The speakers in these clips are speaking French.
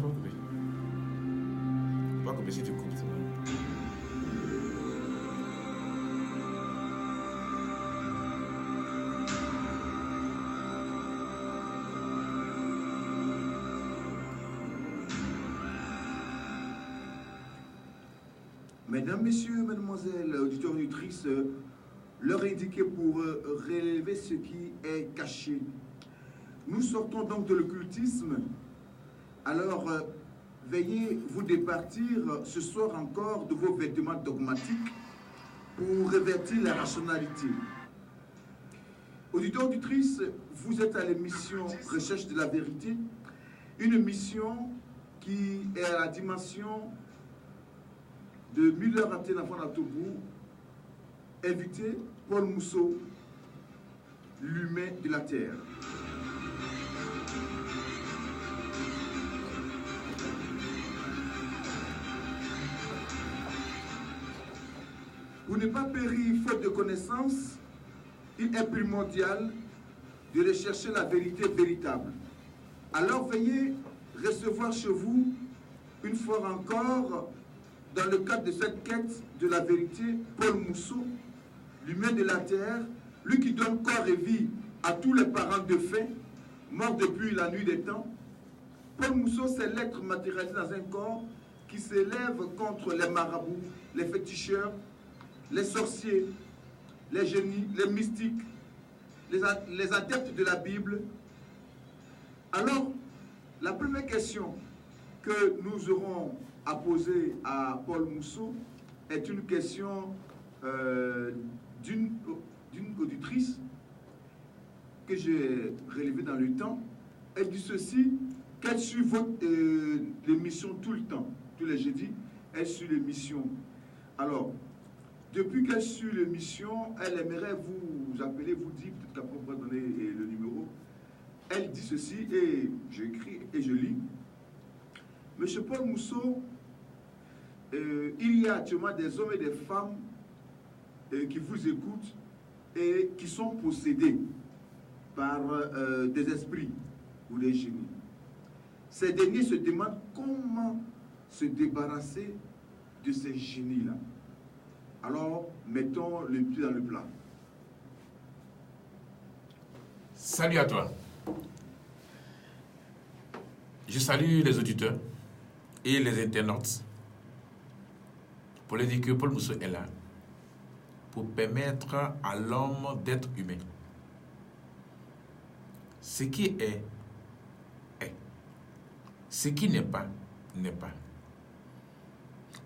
faut couper. On va couper si tu coupes. Mesdames, Messieurs, Mademoiselles, auditeurs, auditrices, leur indiquer pour relever ce qui est caché. Nous sortons donc de l'occultisme. Alors, veuillez vous départir ce soir encore de vos vêtements dogmatiques pour révertir la rationalité. Auditeurs, auditrices, vous êtes à l'émission Recherche de la vérité, une mission qui est à la dimension de Miller Antena Toubou, invité Paul Mousseau, l'humain de la terre. Pour ne pas périr faute de connaissances, il est primordial de rechercher la vérité véritable. Alors veuillez recevoir chez vous, une fois encore, dans le cadre de cette quête de la vérité, Paul Mousseau, l'humain de la terre, lui qui donne corps et vie à tous les parents de faim, morts depuis la nuit des temps. Paul Mousseau, c'est l'être matérialisé dans un corps qui s'élève contre les marabouts, les féticheurs, les sorciers, les génies, les mystiques, les adeptes de la Bible. Alors, la première question que nous aurons à poser à Paul Mousseau est une question d'une auditrice que j'ai relevée dans le temps. Elle dit ceci, qu'elle suit l'émission tout le temps, tous les jeudis, elle suit l'émission. Alors, depuis qu'elle suit l'émission, elle aimerait vous appeler, vous dire, peut-être qu'après on va donner le numéro. Elle dit ceci, et j'écris et je lis. Monsieur Paul Mousseau, il y a actuellement des hommes et des femmes qui vous écoutent et qui sont possédés par des esprits ou des génies. Ces derniers se demandent comment se débarrasser de ces génies-là. Alors, mettons le pied dans le plat. Salut à toi. Je salue les auditeurs et les internautes pour leur dire que Paul Mousseau est là pour permettre à l'homme d'être humain. Ce qui est, est. Ce qui n'est pas, n'est pas.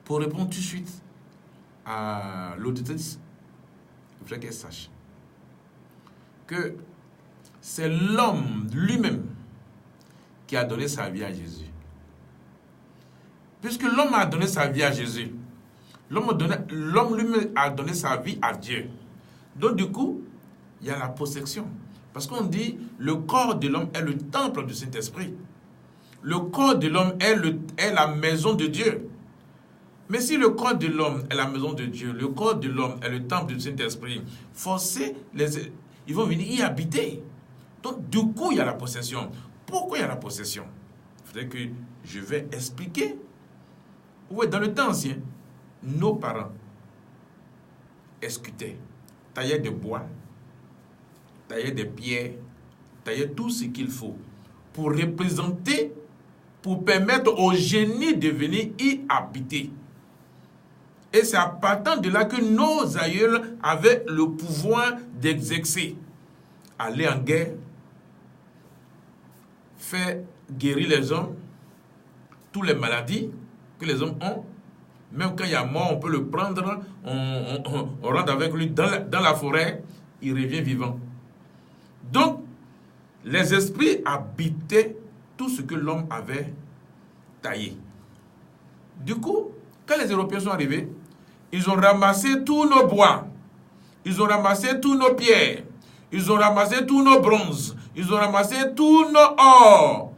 Pour répondre tout de suite à l'auditrice, il faut qu'elle sache que c'est l'homme lui-même qui a donné sa vie à Jésus. Puisque l'homme a donné sa vie à Jésus, l'homme lui-même a donné sa vie à Dieu. Donc du coup, il y a la possession. Parce qu'on dit, le corps de l'homme est le temple du Saint-Esprit. Le corps de l'homme est la maison de Dieu. Mais si le corps de l'homme est la maison de Dieu, le corps de l'homme est le temple du Saint-Esprit, ils vont venir y habiter. Donc, du coup, il y a la possession. Pourquoi il y a la possession? Il faudrait que je vais expliquer. Oui, dans le temps ancien, nos parents escutaient, taillaient des bois, taillaient des pierres, taillaient tout ce qu'il faut pour représenter, pour permettre aux génies de venir y habiter. Et c'est à partir de là que nos aïeuls avaient le pouvoir d'exercer. Aller en guerre, faire guérir les hommes, toutes les maladies que les hommes ont. Même quand il y a mort, on peut le prendre, on rentre avec lui dans la forêt, il revient vivant. Donc, les esprits habitaient tout ce que l'homme avait taillé. Du coup, quand les Européens sont arrivés, ils ont ramassé tous nos bois, ils ont ramassé tous nos pierres, ils ont ramassé tous nos bronzes, ils ont ramassé tous nos or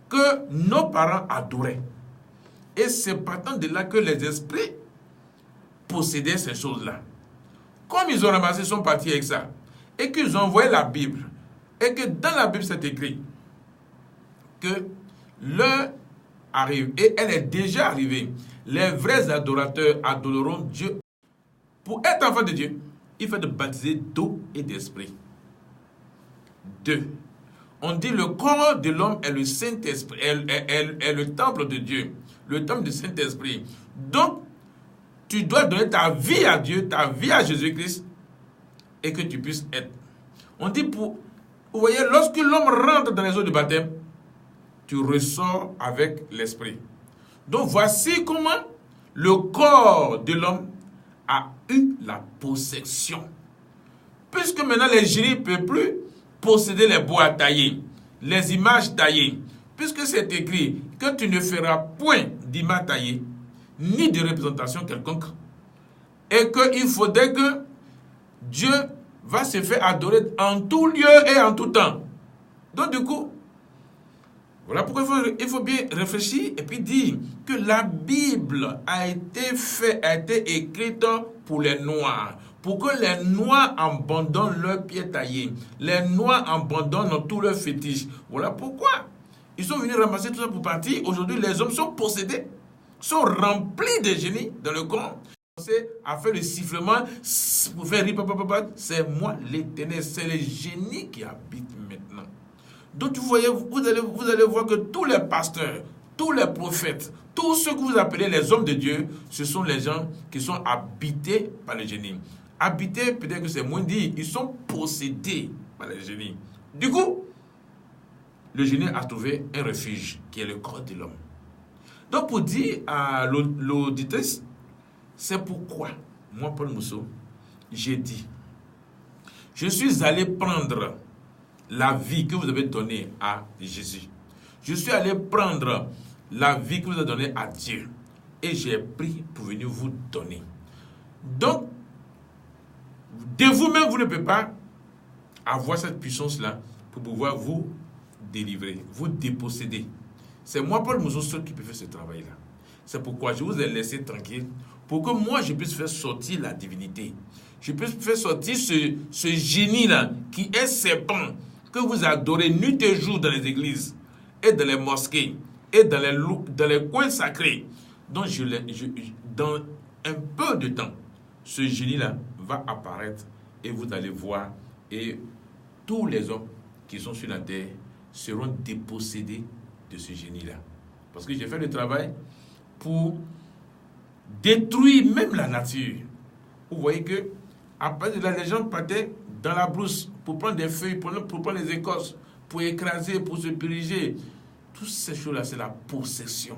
que nos parents adoraient. Et c'est partant de là que les esprits possédaient ces choses-là. Comme ils ont ramassé, ils sont partis avec ça. Et qu'ils ont envoyé la Bible. Et que dans la Bible, c'est écrit que leur arrive, et elle est déjà arrivée. Les vrais adorateurs adoreront Dieu. Pour être enfant de Dieu, il faut être baptisé d'eau et d'esprit. 2. On dit le corps de l'homme est le Saint-Esprit, est le temple de Dieu, le temple du Saint-Esprit. Donc, tu dois donner ta vie à Dieu, ta vie à Jésus-Christ, et que tu puisses être. On dit vous voyez, lorsque l'homme rentre dans les eaux du baptême, tu ressors avec l'esprit. Donc, voici comment le corps de l'homme a eu la possession. Puisque maintenant les génies ne peuvent plus posséder les bois taillés, les images taillées, puisque c'est écrit que tu ne feras point d'image taillée, ni de représentation quelconque, et qu'il faudrait que Dieu va se faire adorer en tout lieu et en tout temps. Donc du coup, voilà pourquoi il faut bien réfléchir et puis dire que la Bible a été écrite pour les Noirs. Pour que les Noirs abandonnent leurs pieds taillés. Les Noirs abandonnent tous leurs fétiches. Voilà pourquoi ils sont venus ramasser tout ça pour partir. Aujourd'hui, les hommes sont possédés, sont remplis de génies dans le corps. À faire le sifflement pour faire rire, c'est moi l'Éternel, c'est les génies qui habitent maintenant. Donc vous voyez, vous allez voir que tous les pasteurs, tous les prophètes, tous ceux que vous appelez les hommes de Dieu, ce sont les gens qui sont habités par les génies. Habités, peut-être que c'est moins dit, ils sont possédés par les génies. Du coup, le génie a trouvé un refuge qui est le corps de l'homme. Donc pour dire à l'auditrice, c'est pourquoi, moi Paul Mousseau, j'ai dit, je suis allé prendre la vie que vous avez donnée à Jésus. Je suis allé prendre la vie que vous avez donnée à Dieu. Et j'ai pris pour venir vous donner. Donc, de vous-même, vous ne pouvez pas avoir cette puissance-là pour pouvoir vous délivrer, vous déposséder. C'est moi, Paul Mousseau, seul qui peut faire ce travail-là. C'est pourquoi je vous ai laissé tranquille, pour que moi, je puisse faire sortir la divinité. Je puisse faire sortir ce génie-là, qui est serpent, que vous adorez nuit et jour dans les églises, et dans les mosquées, et dans les coins sacrés. Donc, dans un peu de temps, ce génie-là va apparaître, et vous allez voir, et tous les hommes qui sont sur la terre seront dépossédés de ce génie-là. Parce que j'ai fait le travail pour détruire même la nature. Vous voyez que après de là, les gens partaient dans la brousse pour prendre des feuilles, pour prendre les écorces, pour écraser, pour se puriger. Toutes ces choses-là, c'est la possession.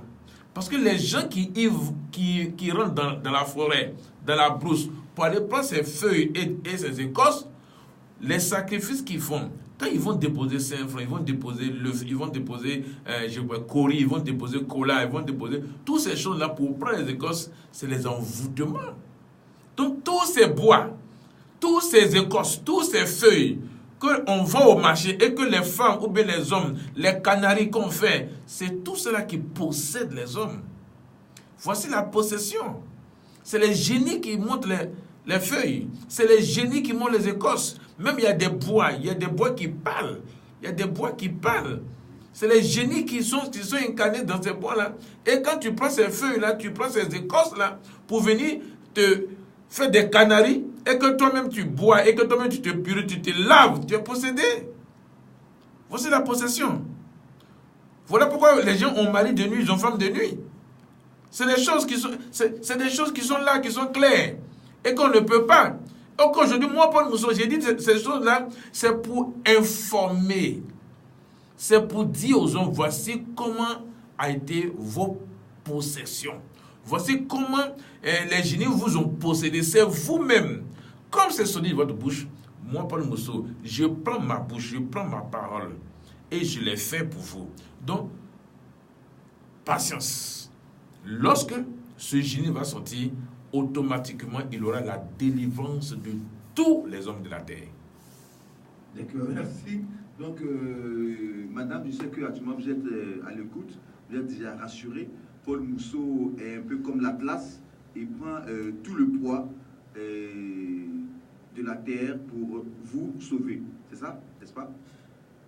Parce que les gens qui rentrent dans la forêt, dans la brousse, pour aller prendre ces feuilles et ces écorces, les sacrifices qu'ils font, quand ils vont déposer Saint-Franc, ils vont déposer l'œuf, ils vont déposer Cori, ils vont déposer Cola, ils vont déposer toutes ces choses-là pour prendre les écorces, c'est les envoûtements. Donc tous ces bois, tous ces écorces, tous ces feuilles qu'on vend au marché et que les femmes ou bien les hommes, les canaris qu'on fait, c'est tout cela qui possède les hommes. Voici la possession. C'est les génies qui montent les feuilles. C'est les génies qui montent les écorces. Même il y a des bois qui parlent. Il y a des bois qui parlent. C'est les génies qui sont incarnés dans ces bois-là. Et quand tu prends ces feuilles-là, tu prends ces écorces-là pour venir te faire des canaris et que toi-même tu bois et que toi-même tu te purifies, tu te laves, tu es possédé. Voici la possession. Voilà pourquoi les gens ont mari de nuit, ils ont femme de nuit. C'est des choses qui sont là, qui sont claires et qu'on ne peut pas. Donc aujourd'hui, moi, Paul Mousseau, j'ai dit ces choses-là, c'est pour informer. C'est pour dire aux hommes, voici comment a été vos possessions. Voici comment les génies vous ont possédé. C'est vous-même. Comme c'est sorti de votre bouche, moi, Paul Mousseau, je prends ma bouche, je prends ma parole et je l'ai fait pour vous. Donc, patience. Lorsque ce génie va sortir, automatiquement, il aura la délivrance de tous les hommes de la terre. D'accord, merci. Donc, madame, je sais qu'actuellement vous êtes à l'écoute, vous êtes déjà rassurée. Paul Mousseau est un peu comme l'Atlas, il prend tout le poids de la terre pour vous sauver. C'est ça, n'est-ce pas?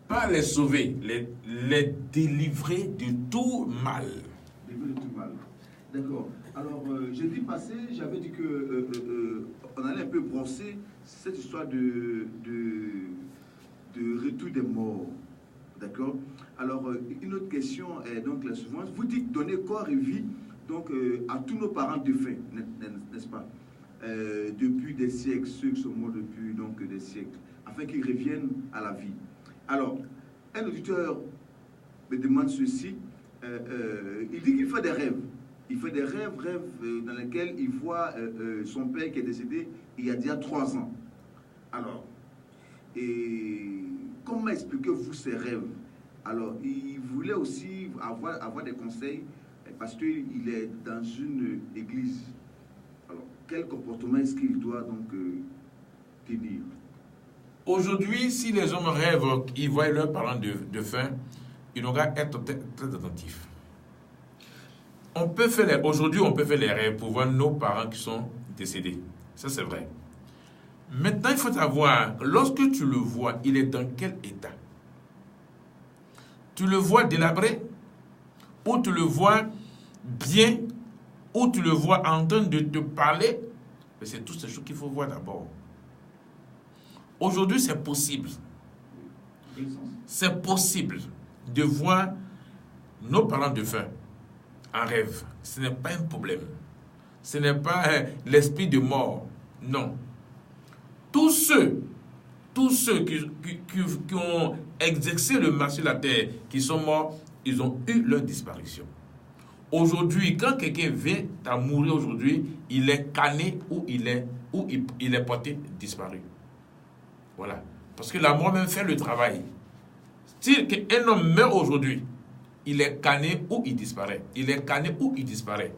Pas les sauver, les délivrer de tout mal. D'accord. Alors, jeudi passé, j'avais dit que on allait un peu brosser cette histoire de retour des morts. D'accord. Alors, une autre question est donc la suivante. Vous dites donner corps et vie donc, à tous nos parents défunts, n'est-ce pas, depuis des siècles, ceux qui sont morts depuis donc, des siècles, afin qu'ils reviennent à la vie. Alors, un auditeur me demande ceci. Il dit qu'il fait des rêves. Il fait des rêves dans lesquels il voit son père qui est décédé il y a déjà 3 ans. Alors, et comment expliquez-vous ces rêves? Alors, il voulait aussi avoir des conseils parce qu'il est dans une église. Alors, quel comportement est-ce qu'il doit donc tenir? Aujourd'hui, si les hommes rêvent, ils voient leurs parents de faim, ils doivent être très, très attentifs. Aujourd'hui, on peut faire les rêves pour voir nos parents qui sont décédés. Ça, c'est vrai. Maintenant, il faut savoir, lorsque tu le vois, il est dans quel état? Tu le vois délabré? Ou tu le vois bien? Ou tu le vois en train de te parler? Mais c'est toutes ces choses qu'il faut voir d'abord. Aujourd'hui, c'est possible. C'est possible de voir nos parents de faim en rêve. Ce n'est pas un problème. Ce n'est pas l'esprit de mort. Non. Tous ceux qui ont exercé le marché de la terre, qui sont morts, ils ont eu leur disparition. Aujourd'hui, quand quelqu'un vient à mourir aujourd'hui, il est canné ou il est porté disparu. Voilà. Parce que la mort même fait le travail. Si un homme meurt aujourd'hui, il est canné ou il disparaît. Il est canné ou il disparaît.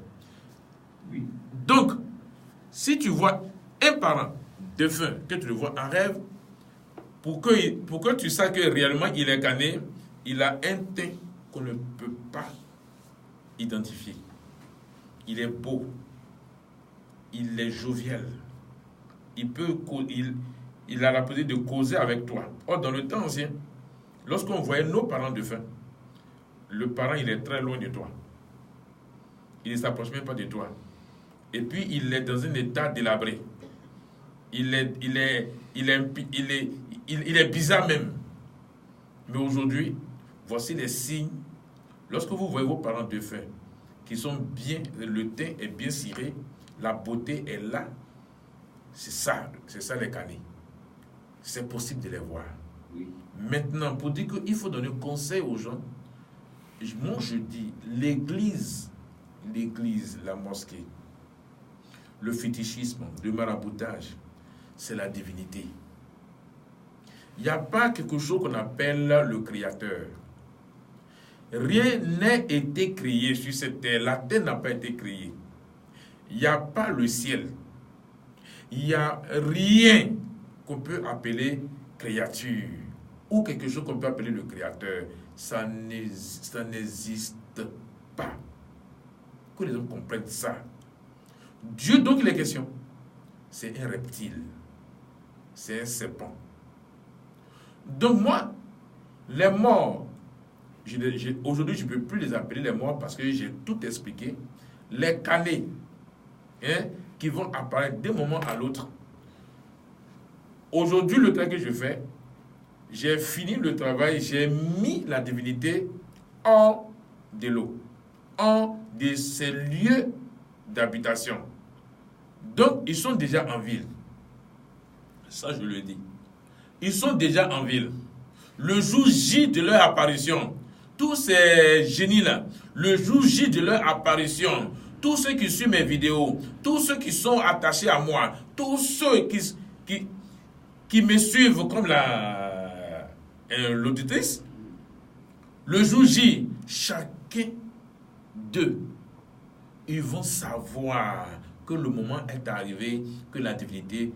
Oui. Donc, si tu vois un parent défunt, que tu le vois en rêve, pour que tu saches que réellement il est canné, il a un teint qu'on ne peut pas identifier. Il est beau. Il est jovial. Il a la possibilité de causer avec toi. Or, dans le temps ancien, lorsqu'on voyait nos parents défunts, le parent, il est très loin de toi. Il ne s'approche même pas de toi. Et puis, il est dans un état délabré. Il est bizarre même. Mais aujourd'hui, voici les signes. Lorsque vous voyez vos parents défunts, qui sont bien, le teint est bien ciré, la beauté est là, c'est ça les canets. C'est possible de les voir. Oui. Maintenant, pour dire qu'il faut donner conseil aux gens, moi je dis, l'église, la mosquée, le fétichisme, le maraboutage, c'est la divinité. Il n'y a pas quelque chose qu'on appelle le créateur. Rien n'a été créé sur cette terre. La terre n'a pas été créée. Il n'y a pas le ciel. Il n'y a rien qu'on peut appeler créature ou quelque chose qu'on peut appeler le créateur. Ça n'existe pas. Que les hommes comprennent ça. Dieu, donc, il est question. C'est un reptile. C'est un serpent. Donc, moi, les morts, aujourd'hui, je ne peux plus les appeler les morts parce que j'ai tout expliqué. Les canets, qui vont apparaître d'un moment à l'autre. Aujourd'hui, le travail que je fais, j'ai fini le travail, j'ai mis la divinité hors de l'eau, hors de ces lieux d'habitation. Donc, ils sont déjà en ville. Ça, je le dis. Ils sont déjà en ville. Le jour J de leur apparition, tous ces génies-là, le jour J de leur apparition, tous ceux qui suivent mes vidéos, tous ceux qui sont attachés à moi, tous ceux qui me suivent comme l'auditrice, le jour J, chacun d'eux, ils vont savoir que le moment est arrivé, que la divinité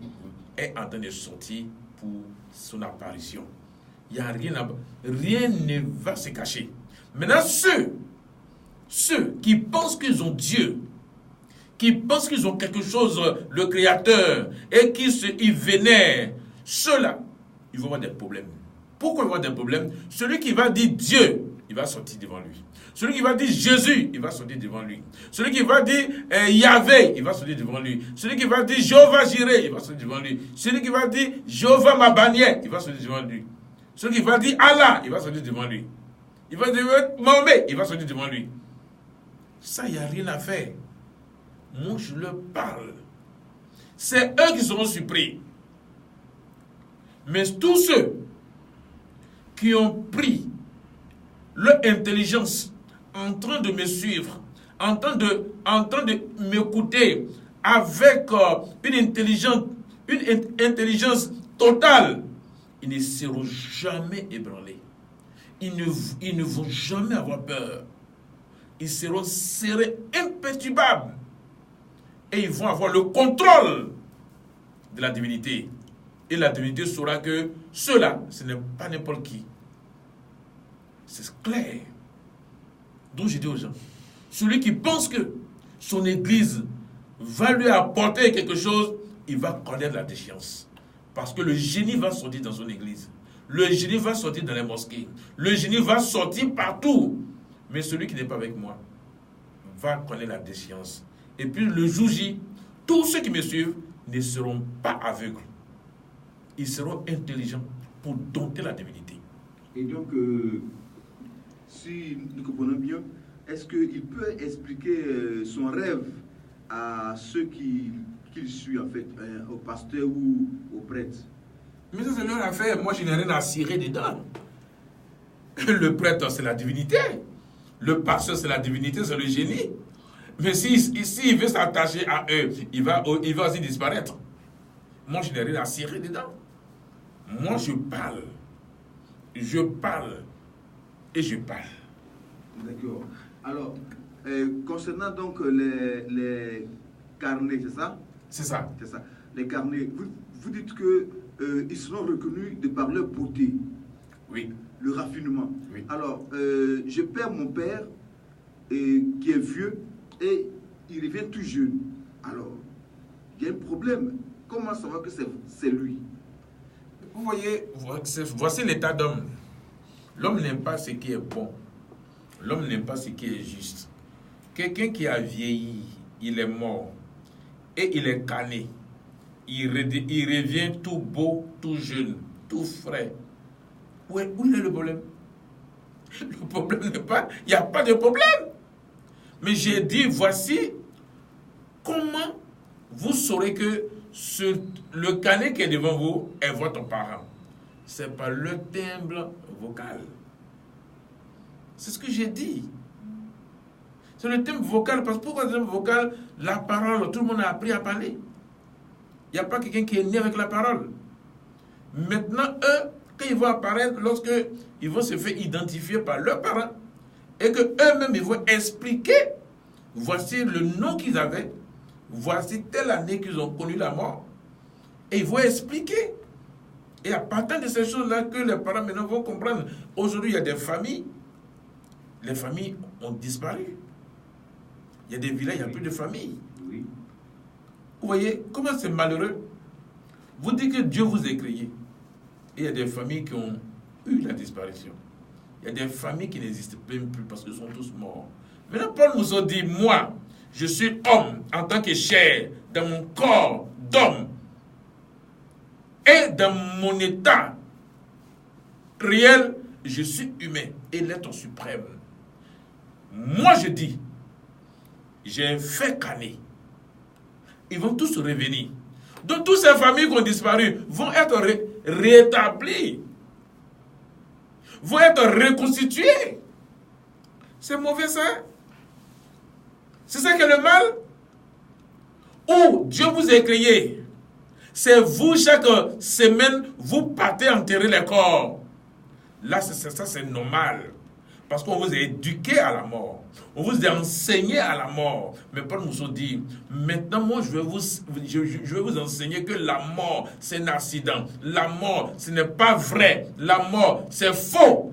est en train de sortir pour son apparition. Il n'y a rien ne va se cacher. Maintenant, ceux qui pensent qu'ils ont Dieu, qui pensent qu'ils ont quelque chose, le Créateur, et ils vénèrent, ceux-là, ils vont avoir des problèmes. Pourquoi ils vont avoir des problèmes? Celui qui va dire Dieu, il va sortir devant lui. Celui qui va dire Jésus, il va sortir devant lui. Celui qui va dire Yahvé, il va sortir devant lui. Celui qui va dire Jéhovah Jireh, il va sortir devant lui. Celui qui va dire Jéhovah ma bannière, il va sortir devant lui. Celui qui va dire Allah, il va sortir devant lui. Il va dire Mahomet, il va sortir devant lui. Ça, il n'y a rien à faire. Moi, je leur parle. C'est eux qui seront surpris. Mais tous ceux qui ont pris leur intelligence en train de me suivre, en train de m'écouter avec une intelligence totale, ils ne seront jamais ébranlés. Ils ne vont jamais avoir peur. Ils seront serrés, imperturbables. Et ils vont avoir le contrôle de la divinité. Et la divinité saura que ceux-là, ce n'est pas n'importe qui. C'est clair. Donc je dis aux gens, celui qui pense que son église va lui apporter quelque chose, il va connaître la déchéance. Parce que le génie va sortir dans son église. Le génie va sortir dans les mosquées. Le génie va sortir partout. Mais celui qui n'est pas avec moi va connaître la déchéance. Et puis le jour J, tous ceux qui me suivent ne seront pas aveugles. Ils seront intelligents pour dompter la divinité. Et donc, si nous comprenons bien, est-ce qu'il peut expliquer son rêve à ceux qu'il suit, en fait, au pasteur ou au prêtre? Mais ça, c'est leur affaire. Moi, je n'ai rien à cirer dedans. Le prêtre, c'est la divinité. Le pasteur, c'est la divinité, c'est le génie. Mais s'il veut s'attacher à eux, il va aussi disparaître. Moi, je n'ai rien à cirer dedans. Moi, je parle. Je parle. Et je parle. D'accord. Alors, concernant donc les carnets, c'est ça? C'est ça. C'est ça. Les carnets, vous dites que ils seront reconnus de par leur beauté. Oui. Le raffinement. Oui. Alors, je perds mon père qui est vieux et il revient tout jeune. Alors, il y a un problème. Comment savoir que c'est lui? Vous voyez, voici l'état d'homme. L'homme n'aime pas ce qui est bon. L'homme n'aime pas ce qui est juste. Quelqu'un qui a vieilli, il est mort et il est cané. Il revient tout beau, tout jeune, tout frais. Où est le problème? Le problème n'est pas... Il n'y a pas de problème. Mais j'ai dit, voici comment vous saurez que le canet qui est devant vous est votre parent. C'est par le timbre vocal. C'est ce que j'ai dit. C'est le timbre vocal. Parce que pourquoi le timbre vocal? La parole, tout le monde a appris à parler. Il n'y a pas quelqu'un qui est né avec la parole. Maintenant, eux, quand ils vont apparaître, lorsqu'ils vont se faire identifier par leurs parents, et qu'eux-mêmes, ils vont expliquer, voici le nom qu'ils avaient, voici telle année qu'ils ont connu la mort, et ils vont expliquer. Et à partir de ces choses-là que les parents maintenant vont comprendre. Aujourd'hui, il y a des familles, les familles ont disparu. Il y a des villages, il n'y a plus de familles. Oui. Vous voyez, comment c'est malheureux. Vous dites que Dieu vous a créé. Et il y a des familles qui ont eu la disparition. Il y a des familles qui n'existent même plus parce qu'ils sont tous morts. Maintenant, Paul nous a dit, moi, je suis homme en tant que chair, dans mon corps d'homme. Et dans mon état réel, je suis humain et l'être suprême. Moi, je dis, j'ai un fait cané. Ils vont tous revenir. Donc, toutes ces familles qui ont disparu vont être rétablies, vont être reconstituées. C'est mauvais, ça? C'est ça qui est le mal? Ou Dieu vous a créé? C'est vous, chaque semaine, vous partez enterrer les corps. Là, ça, c'est normal. Parce qu'on vous a éduqué à la mort. On vous a enseigné à la mort. Mais Paul nous a dit, maintenant, moi, je vais vous enseigner que la mort, c'est un accident. La mort, ce n'est pas vrai. La mort, c'est faux.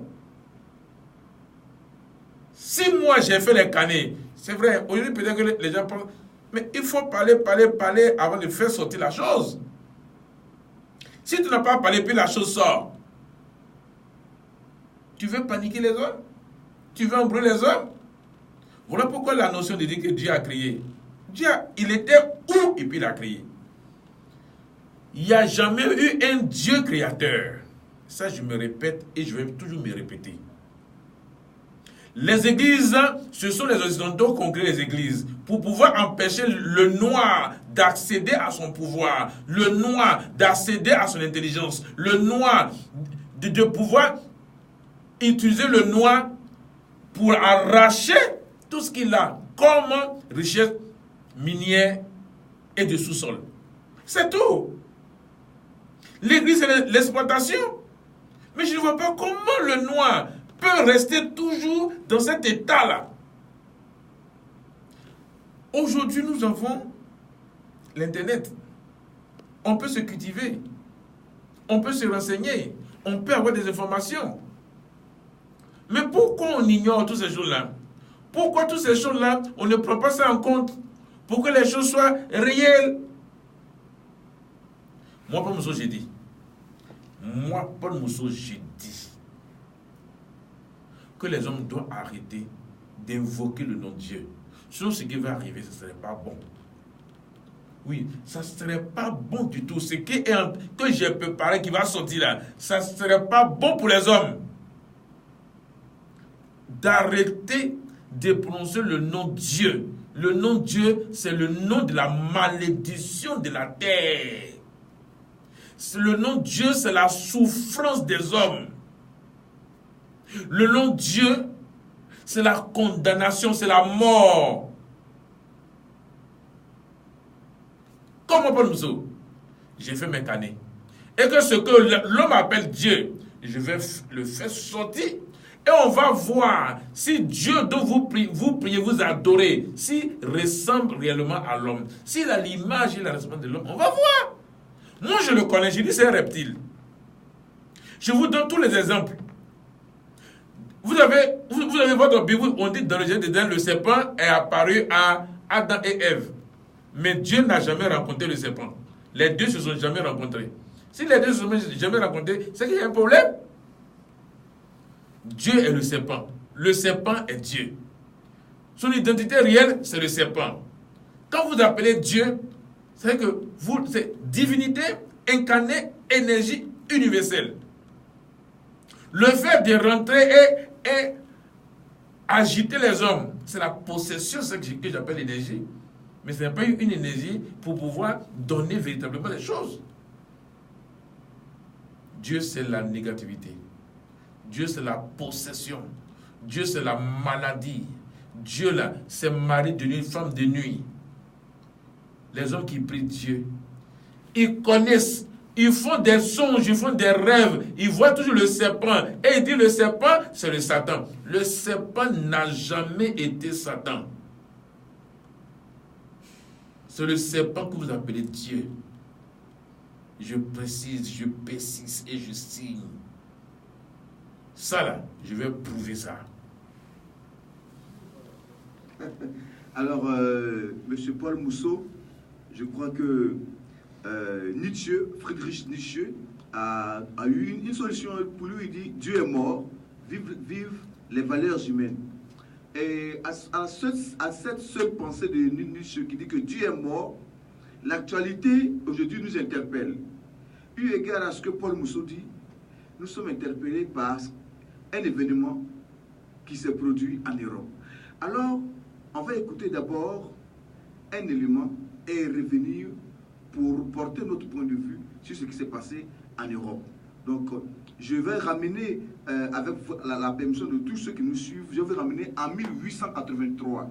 Si moi, j'ai fait les canets, c'est vrai, aujourd'hui, peut-être que les gens pensent, mais il faut parler avant de faire sortir la chose. Si tu n'as pas parlé, puis la chose sort, tu veux paniquer les autres? Tu veux embrouiller les hommes? Voilà pourquoi la notion de dire que Dieu a créé. Dieu, il était où et puis il a créé. Il n'y a jamais eu un Dieu créateur. Ça, je me répète et je vais toujours me répéter. Les églises, ce sont les occidentaux qui ont créé les églises pour pouvoir empêcher le noir d'accéder à son pouvoir, le noir d'accéder à son intelligence, le noir de pouvoir utiliser le noir pour arracher tout ce qu'il a comme richesse minière et de sous-sol. C'est tout. L'église, c'est l'exploitation. Mais je ne vois pas comment le noir peut rester toujours dans cet état-là. Aujourd'hui, nous avons l'Internet. On peut se cultiver. On peut se renseigner. On peut avoir des informations. Mais pourquoi on ignore toutes ces choses-là? Pourquoi toutes ces choses-là, on ne prend pas ça en compte pour que les choses soient réelles? Moi, Paul Mousseau, j'ai dit. Moi, Paul Mousseau, j'ai dit que les hommes doivent arrêter d'invoquer le nom de Dieu. Sinon, ce qui va arriver, ce ne serait pas bon. Oui, ça ne serait pas bon du tout. Ce que j'ai préparé qui va sortir là, ça ne serait pas bon pour les hommes. D'arrêter de prononcer le nom Dieu. Le nom Dieu, c'est le nom de la malédiction de la terre. Le nom Dieu, c'est la souffrance des hommes. Le nom Dieu, c'est la condamnation, c'est la mort. Comme Paul Mousseau, j'ai fait mes canets. Et que ce que l'homme appelle Dieu, je vais le faire sortir. Et on va voir si Dieu dont vous priez, vous adorez, s'il ressemble réellement à l'homme. S'il a l'image et la ressemblance de l'homme, on va voir. Moi, je le connais, je dis c'est un reptile. Je vous donne tous les exemples. Vous avez votre Bible, on dit dans le Genèse d'Éden, le serpent est apparu à Adam et Ève. Mais Dieu n'a jamais rencontré le serpent. Les deux ne se sont jamais rencontrés. Si les deux ne se sont jamais rencontrés, c'est qu'il y a un problème. Dieu est le serpent. Le serpent est Dieu. Son identité réelle, c'est le serpent. Quand vous appelez Dieu, c'est que c'est divinité incarnée, énergie universelle. Le fait de rentrer et agiter les hommes, c'est la possession, c'est ce que j'appelle l'énergie. Mais ce n'est pas une énergie pour pouvoir donner véritablement les choses. Dieu, c'est la négativité. Dieu, c'est la possession. Dieu, c'est la maladie. Dieu, là, c'est mari de nuit, femme de nuit. Les hommes qui prient Dieu, ils connaissent, ils font des songes, ils font des rêves, ils voient toujours le serpent. Et ils disent le serpent, c'est le Satan. Le serpent n'a jamais été Satan. C'est le serpent que vous appelez Dieu. Je précise, je persiste et je signe. Ça là, je vais prouver ça. Alors, M. Paul Mousseau, je crois que Friedrich Nietzsche a eu une solution pour lui. Il dit Dieu est mort, vive les valeurs humaines. Et à cette seule pensée de Nietzsche qui dit que Dieu est mort, l'actualité aujourd'hui nous interpelle. Eu égard à ce que Paul Mousseau dit, nous sommes interpellés par un événement qui s'est produit en Europe. Alors, on va écouter d'abord un élément et revenir pour porter notre point de vue sur ce qui s'est passé en Europe. Donc, je vais ramener, avec la permission de tous ceux qui nous suivent, je vais ramener en 1883.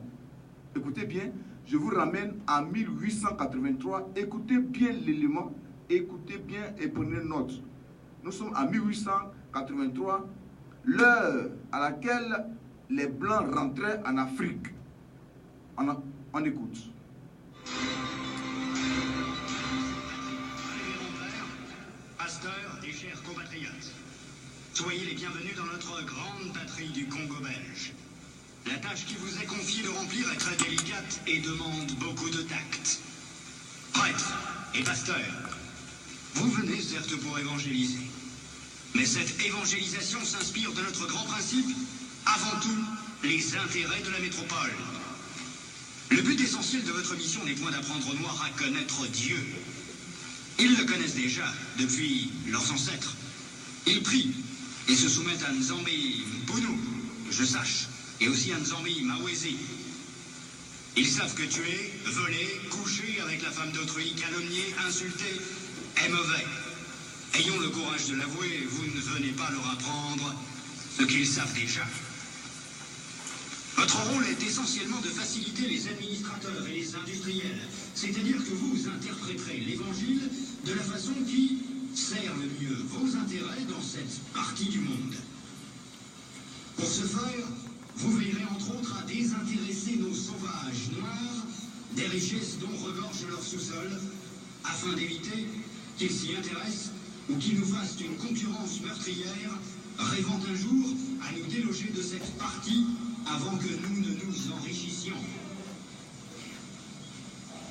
Écoutez bien, je vous ramène en 1883. Écoutez bien l'élément, écoutez bien et prenez note. Nous sommes en 1883, l'heure à laquelle les Blancs rentraient en Afrique. On écoute. Pasteurs et chers compatriotes, soyez les bienvenus dans notre grande patrie du Congo belge. La tâche qui vous est confiée de remplir est très délicate et demande beaucoup de tact. Prêtres et pasteurs, vous venez certes pour évangéliser. Mais cette évangélisation s'inspire de notre grand principe, avant tout, les intérêts de la métropole. Le but essentiel de votre mission n'est point d'apprendre aux Noirs à connaître Dieu. Ils le connaissent déjà, depuis leurs ancêtres. Ils prient et se soumettent à Nzambi Mbunu, je sache, et aussi à Nzambi Mawezi. Ils savent que tuer, voler, coucher avec la femme d'autrui, calomnier, insulter, est mauvais. Ayons le courage de l'avouer, vous ne venez pas leur apprendre ce qu'ils savent déjà. Votre rôle est essentiellement de faciliter les administrateurs et les industriels, c'est-à-dire que vous interpréterez l'évangile de la façon qui sert le mieux vos intérêts dans cette partie du monde. Pour ce faire, vous veillerez entre autres à désintéresser nos sauvages noirs des richesses dont regorge leur sous-sol, afin d'éviter qu'ils s'y intéressent ou qu'ils nous fassent une concurrence meurtrière, rêvant un jour à nous déloger de cette partie avant que nous ne nous enrichissions.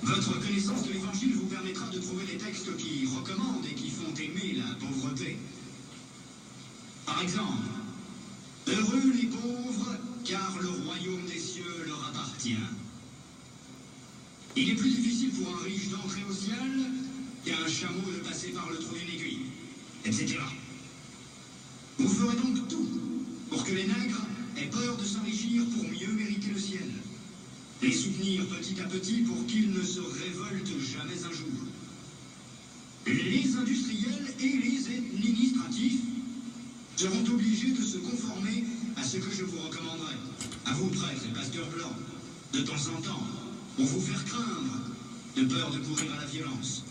Votre connaissance de l'Évangile vous permettra de trouver des textes qui recommandent et qui font aimer la pauvreté. Par exemple, « Heureux les pauvres, car le royaume des cieux leur appartient. » Il est plus difficile pour un riche d'entrer au ciel qu'à un chameau de passer par le trou d'une aiguille, etc. Vous ferez donc tout pour que les nègres aient peur de s'enrichir pour mieux mériter le ciel. Les soutenir petit à petit pour qu'ils ne se révoltent jamais un jour. Les industriels et les administratifs seront obligés de se conformer à ce que je vous recommanderai. À vous, prêtres et pasteurs blancs, de temps en temps, pour vous faire craindre, de peur de courir à la violence,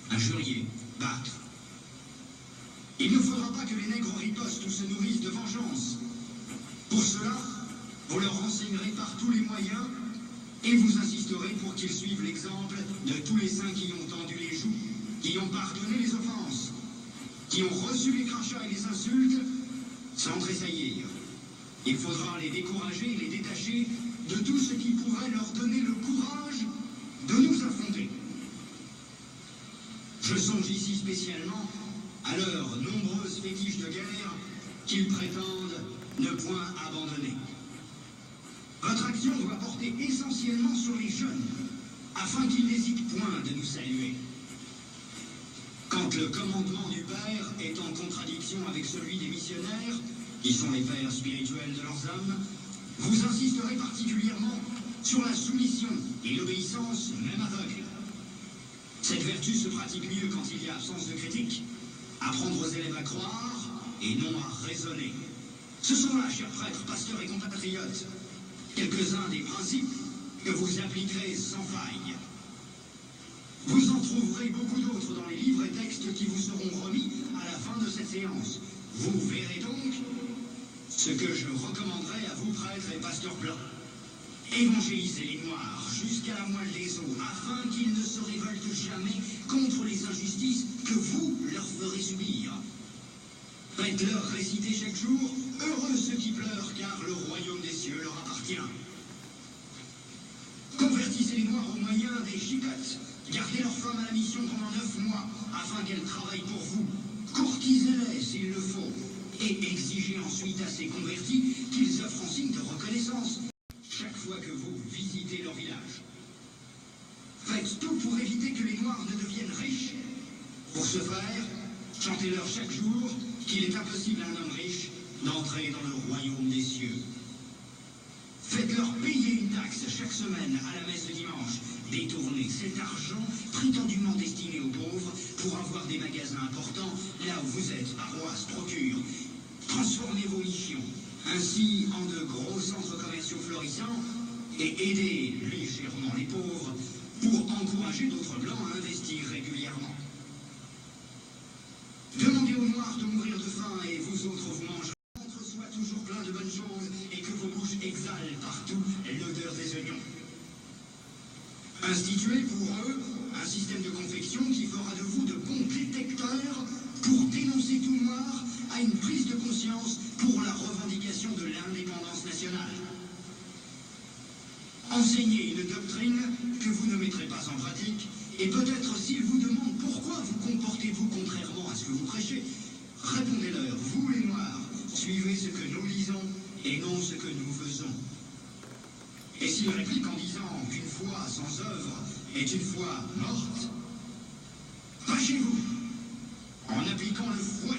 injurier, battre. Il ne faudra pas que les nègres ripostent ou se nourrissent de vengeance. Pour cela, vous leur renseignerez par tous les moyens et vous insisterez pour qu'ils suivent l'exemple de tous les saints qui ont tendu les joues, qui ont pardonné les offenses, qui ont reçu les crachats et les insultes sans tressaillir. Il faudra les décourager et les détacher de tout ce qui pourrait leur donner le courage de nous affronter. Je songe ici spécialement à leurs nombreuses fétiches de guerre qu'ils prétendent ne point abandonner. Votre action doit porter essentiellement sur les jeunes, afin qu'ils n'hésitent point de nous saluer. Quand le commandement du Père est en contradiction avec celui des missionnaires, qui sont les pères spirituels de leurs âmes, vous insisterez particulièrement sur la soumission et l'obéissance, même aveugle. Cette vertu se pratique mieux quand il y a absence de critique. Apprendre aux élèves à croire et non à raisonner. Ce sont là, chers prêtres, pasteurs et compatriotes, quelques-uns des principes que vous appliquerez sans faille. Vous en trouverez beaucoup d'autres dans les livres et textes qui vous seront remis à la fin de cette séance. Vous verrez donc ce que je recommanderais à vous, prêtres et pasteurs blancs. Évangélisez les Noirs jusqu'à la moelle des os, afin qu'ils ne se révoltent jamais contre les injustices que vous leur ferez subir. Faites-leur réciter chaque jour « Heureux ceux qui pleurent, car le royaume des cieux leur appartient ». Convertissez les Noirs au moyen des chicottes. Gardez leurs femmes à la mission pendant 9 mois, afin qu'elles travaillent pour vous. Courtisez-les s'il le faut, et exigez ensuite à ces convertis qu'ils offrent en signe de reconnaissance chaque fois que vous visitez leur village. Faites tout pour éviter que les Noirs ne deviennent riches. Pour ce faire, chantez-leur chaque jour qu'il est impossible à un homme riche d'entrer dans le royaume des cieux. Faites-leur payer une taxe chaque semaine à la messe de dimanche. Détournez cet argent prétendument destiné aux pauvres pour avoir des magasins importants là où vous êtes, paroisse, procure. Transformez vos missions ainsi en de gros centres commerciaux florissants et aidez légèrement les pauvres pour encourager d'autres blancs à investir régulièrement. Demandez aux Noirs de mourir de faim et vous autres vous mangerez. Que votre ventre soit toujours plein de bonnes choses et que vos bouches exhalent partout l'odeur des oignons. Instituez pour eux un système de confection qui fera de vous de bons détecteurs pour dénoncer tout noir à une prise de conscience pour la revendication de l'indépendance nationale. Enseignez une doctrine que vous ne mettrez pas en pratique, et peut-être s'ils vous demandent pourquoi vous comportez-vous contrairement à ce que vous prêchez, répondez-leur, vous les Noirs, suivez ce que nous disons et non ce que nous faisons. s'il réplique en disant qu'une foi sans œuvre est une foi morte, fâchez-vous en appliquant le fouet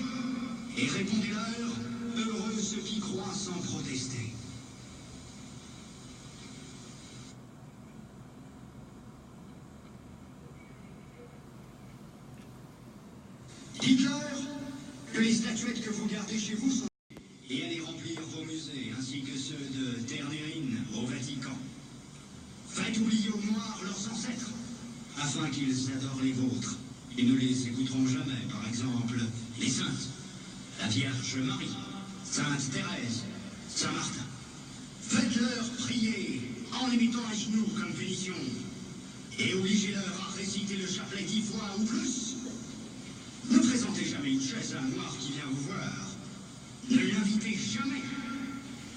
et répondez-leur, heureux ceux qui croient sans protester. Dites-leur que les statuettes que vous gardez chez vous sont... et allez remplir vos musées, ainsi que ceux de Ternérine au Vatican. Faites oublier aux Noirs leurs ancêtres, afin qu'ils adorent les vôtres. Ils ne les écouteront jamais, par exemple, les saintes, la Vierge Marie, Sainte Thérèse, Saint Martin. Faites-leur prier en les mettant à genoux comme punition, et obligez-leur à réciter le chapelet 10 fois ou plus. Ne présentez jamais une chaise à un noir qui vient vous voir. Ne l'invitez jamais.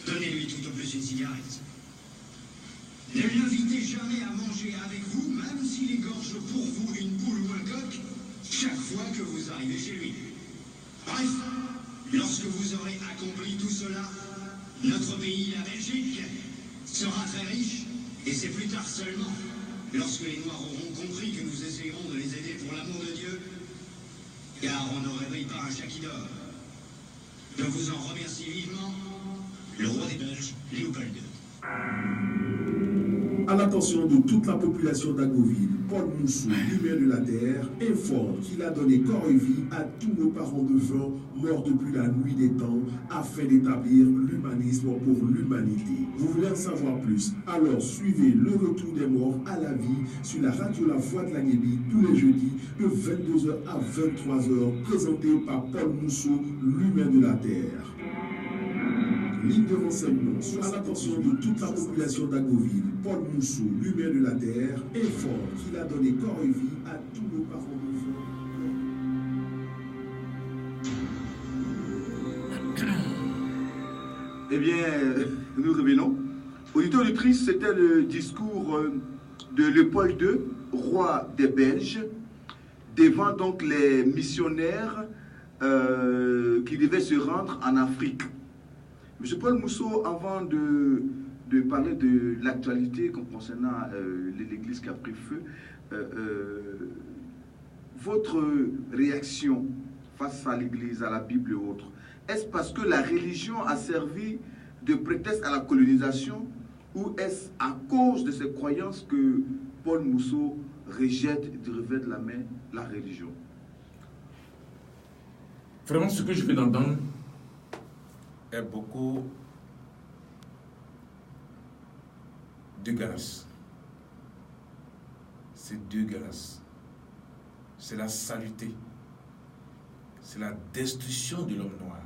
Donnez-lui tout au plus une cigarette. Ne l'invitez jamais à manger avec vous, même s'il égorge pour vous une poule ou un coq, chaque fois que vous arrivez chez lui. Bref, lorsque vous aurez accompli tout cela, notre pays, la Belgique, sera très riche, et c'est plus tard seulement, lorsque les Noirs auront compris que nous essayerons de les aider pour l'amour de Dieu, car on ne réveille pas un chat qui dort. Je vous en remercie vivement, le roi des Belges, Léopold II. À l'attention de toute la population d'Agoville, Paul Moussou, lumière de la terre, informe qu'il a donné corps et vie à tous nos parents défunts morts depuis la nuit des temps afin d'établir l'humanisme pour l'humanité. Vous voulez en savoir plus? Alors suivez le retour des morts à la vie sur la radio La Voix de la Guébie tous les jeudis de 22h à 23h, présenté par Paul Moussou, lumière de la terre. Ligne de renseignement à l'attention de toute la population d'Agoville, Paul Moussou, lumière de la terre, informe qu'il a donné corps et vie à tous nos parents défunts. Eh bien, nous revenons. Auditeurs et auditrices, c'était le discours de Léopold II, roi des Belges, devant donc les missionnaires qui devaient se rendre en Afrique. M. Paul Moussou, avant de parler de l'actualité concernant l'Église qui a pris feu, votre réaction face à l'Église, à la Bible et autres, est-ce parce que la religion a servi de prétexte à la colonisation ou est-ce à cause de ces croyances que Paul Moussou rejette du revers de la main la religion? Vraiment, ce que je vais d'entendre est beaucoup dégueulasse. C'est dégueulasse. C'est la saleté. C'est la destruction de l'homme noir.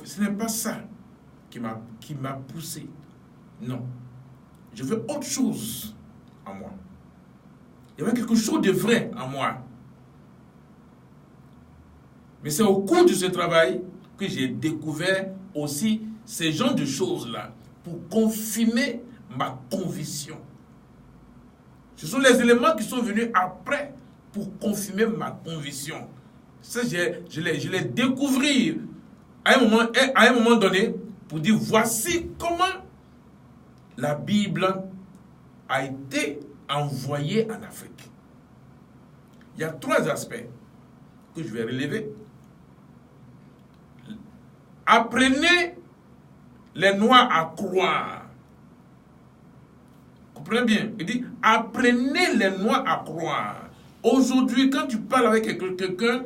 Ce n'est pas ça qui m'a poussé. Non. Je veux autre chose en moi. Il y avait quelque chose de vrai en moi. Mais c'est au cours de ce travail que j'ai découvert aussi ces genres de choses-là pour confirmer ma conviction. Ce sont les éléments qui sont venus après pour confirmer ma conviction. Ça, je l'ai découvert à un moment donné pour dire voici comment la Bible a été envoyée en Afrique. Il y a 3 aspects que je vais relever. Apprenez les Noirs à croire. Comprenez bien. Il dit, apprenez les Noirs à croire. Aujourd'hui, quand tu parles avec quelqu'un,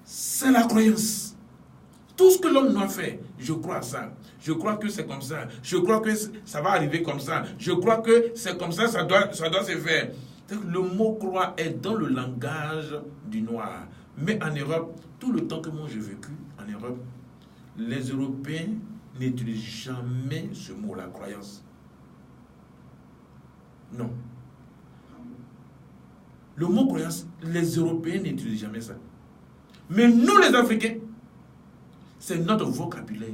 c'est la croyance. Tout ce que l'homme noir fait, je crois à ça. Je crois que c'est comme ça. Je crois que ça va arriver comme ça. Je crois que c'est comme ça, ça doit se faire. Le mot croire est dans le langage du noir. Mais en Europe, tout le temps que moi j'ai vécu en Europe, les Européens n'utilisent jamais ce mot, la croyance. Non. Le mot croyance, les Européens n'utilisent jamais ça. Mais nous les Africains, c'est notre vocabulaire.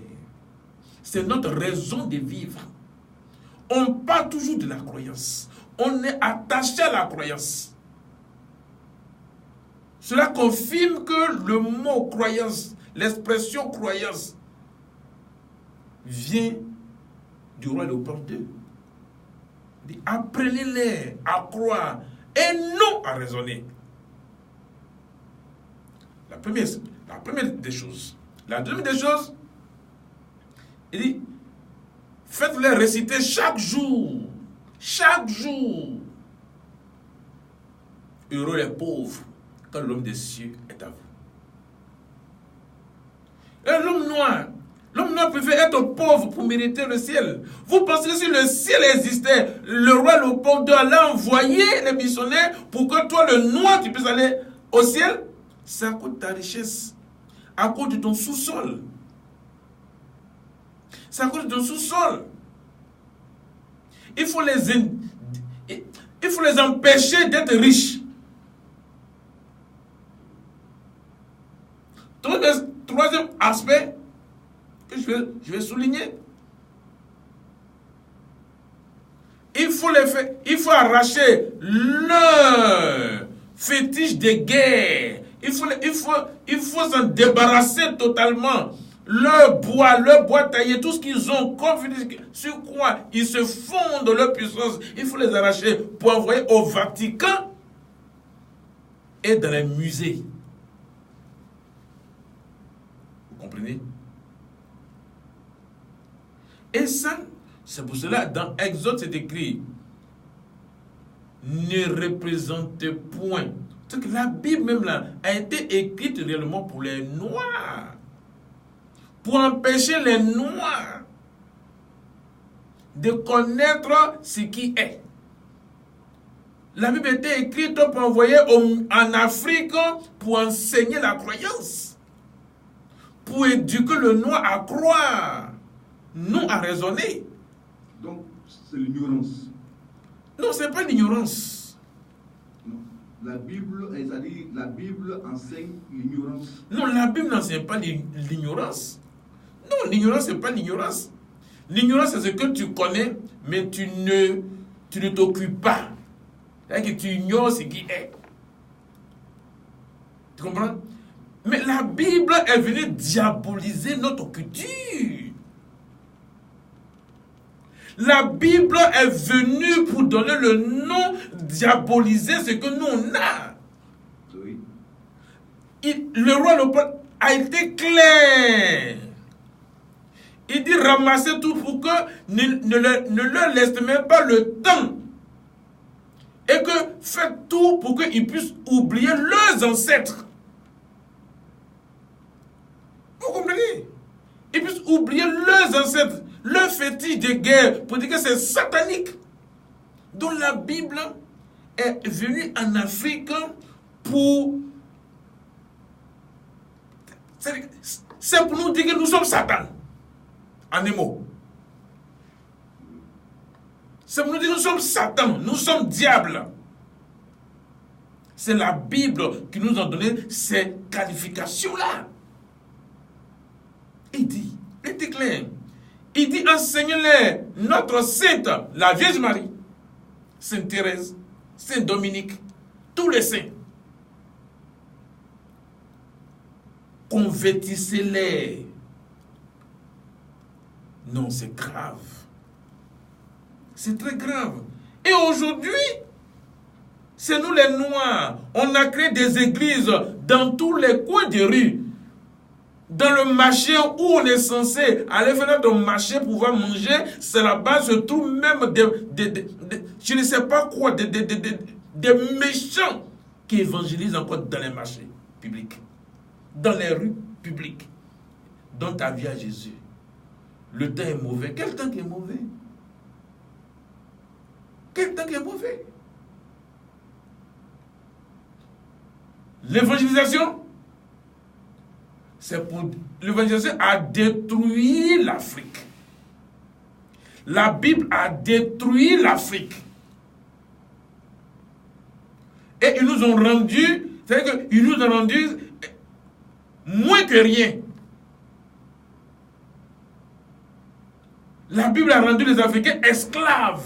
C'est notre raison de vivre. On parle toujours de la croyance. On est attaché à la croyance. Cela confirme que le mot croyance, l'expression croyance, vient du roi Léopold II. Il dit, apprenez-les à croire et non à raisonner. La première des choses. La deuxième des choses, il dit, faites-les réciter chaque jour. Chaque jour. Heureux les pauvres quand l'homme des cieux est à vous. Et l'homme noir préfère être pauvre pour mériter le ciel. Vous pensez que si le ciel existait, le roi Léopold II allait envoyer les missionnaires pour que toi, le noir, tu puisses aller au ciel? C'est à cause de ta richesse, à cause de ton sous-sol. C'est à cause de ton sous-sol. Il faut les empêcher d'être riches. Troisième aspect que je vais souligner. Il faut arracher leur fétiche de guerre. Il faut s'en débarrasser totalement. Leur bois taillé, tout ce qu'ils ont comme fétiche, sur quoi ils se fondent leur puissance, il faut les arracher pour envoyer au Vatican et dans les musées. Vous comprenez? Et ça, c'est pour cela, dans Exode, c'est écrit, ne représentez point. C'est que la Bible même là a été écrite réellement pour les Noirs. Pour empêcher les Noirs de connaître ce qui est. La Bible a été écrite pour envoyer en Afrique pour enseigner la croyance. Pour éduquer le noir à croire, non à raisonner. Donc, c'est l'ignorance. Non, ce n'est pas l'ignorance. Non. La Bible enseigne l'ignorance. Non, la Bible n'enseigne pas l'ignorance. Non, l'ignorance, ce n'est pas l'ignorance. L'ignorance, c'est ce que tu connais, mais tu ne t'occupes pas. C'est-à-dire que tu ignores ce qui est. Tu comprends? Mais la Bible est venue diaboliser notre culture. La Bible est venue pour donner le nom, diaboliser ce que nous on a. Oui. Le roi Léopold a été clair. Il dit ramassez tout pour que ne leur laissez même pas le temps. Et que faites tout pour qu'ils puissent oublier leurs ancêtres. Vous comprenez? Ils puissent oublier leurs ancêtres, leurs fétiches de guerre, pour dire que c'est satanique. Donc la Bible est venue en Afrique pour... C'est pour nous dire que nous sommes Satan. En un mot. C'est pour nous dire que nous sommes Satan, nous sommes diable. C'est la Bible qui nous a donné ces qualifications-là. Il dit clair. Il dit enseignez-les notre sainte, la Vierge Marie, Sainte Thérèse, Saint Dominique, tous les saints. Convertissez-les. Non, c'est grave. C'est très grave. Et aujourd'hui, c'est nous les Noirs. On a créé des églises dans tous les coins des rues. Dans le marché où on est censé aller faire notre marché pour pouvoir manger, c'est là-bas se trouvent même je ne sais pas quoi, des méchants qui évangélisent encore dans les marchés publics, dans les rues publiques. Dans ta vie à Jésus, le temps est mauvais. Quel temps qui est mauvais? Quel temps qui est mauvais? L'évangélisation, c'est pour l'évangélisation a détruit l'Afrique. La Bible a détruit l'Afrique. Et ils nous ont rendu, c'est-à-dire qu'ils nous ont rendu moins que rien. La Bible a rendu les Africains esclaves.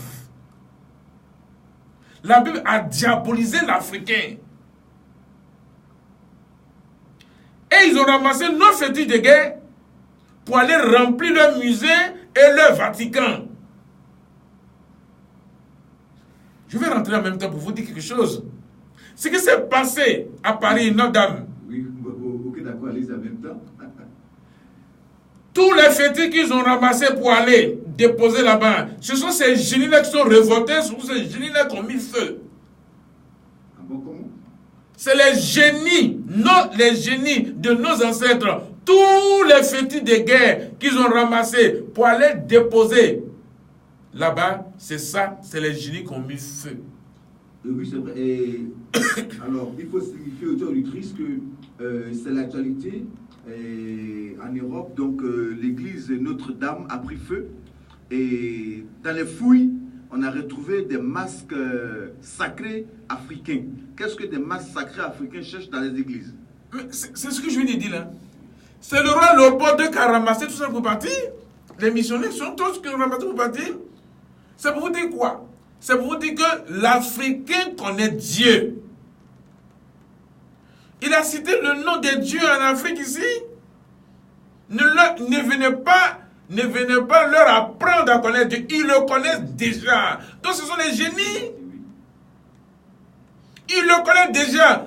La Bible a diabolisé l'Africain. Et ils ont ramassé nos fétiches de guerre pour aller remplir leur musée et leur Vatican. Je vais rentrer en même temps pour vous dire quelque chose. Ce qui s'est passé à Paris, Notre-Dame. Oui, ok, d'accord, allez en même temps. Tous les fétiches qu'ils ont ramassés pour aller déposer là-bas, ce sont ces génies-là qui sont révoltés, ce sont ces génies-là qui ont mis feu. Ah bon, comment? C'est les génies de nos ancêtres. Tous les fétiches de guerre qu'ils ont ramassés pour aller déposer là-bas, c'est ça, c'est les génies qui ont mis feu. Oui, c'est vrai. Et, alors, il faut signifier aux auditrices que c'est l'actualité. En Europe, donc l'église Notre-Dame a pris feu. Et dans les fouilles, on a retrouvé des masques sacrés africains. Qu'est-ce que des masques sacrés africains cherchent dans les églises? C'est ce que je viens de dire là. C'est le roi Léopold II qui a ramassé tout ça pour partir. Les missionnaires sont tous qui ont ramassé pour partir. C'est pour vous dire quoi? C'est pour vous dire que l'Africain connaît Dieu. Il a cité le nom de Dieu en Afrique ici. Ne venez pas leur apprendre à connaître Dieu. Ils le connaissent déjà. Donc ce sont les génies. Ils le connaissent déjà.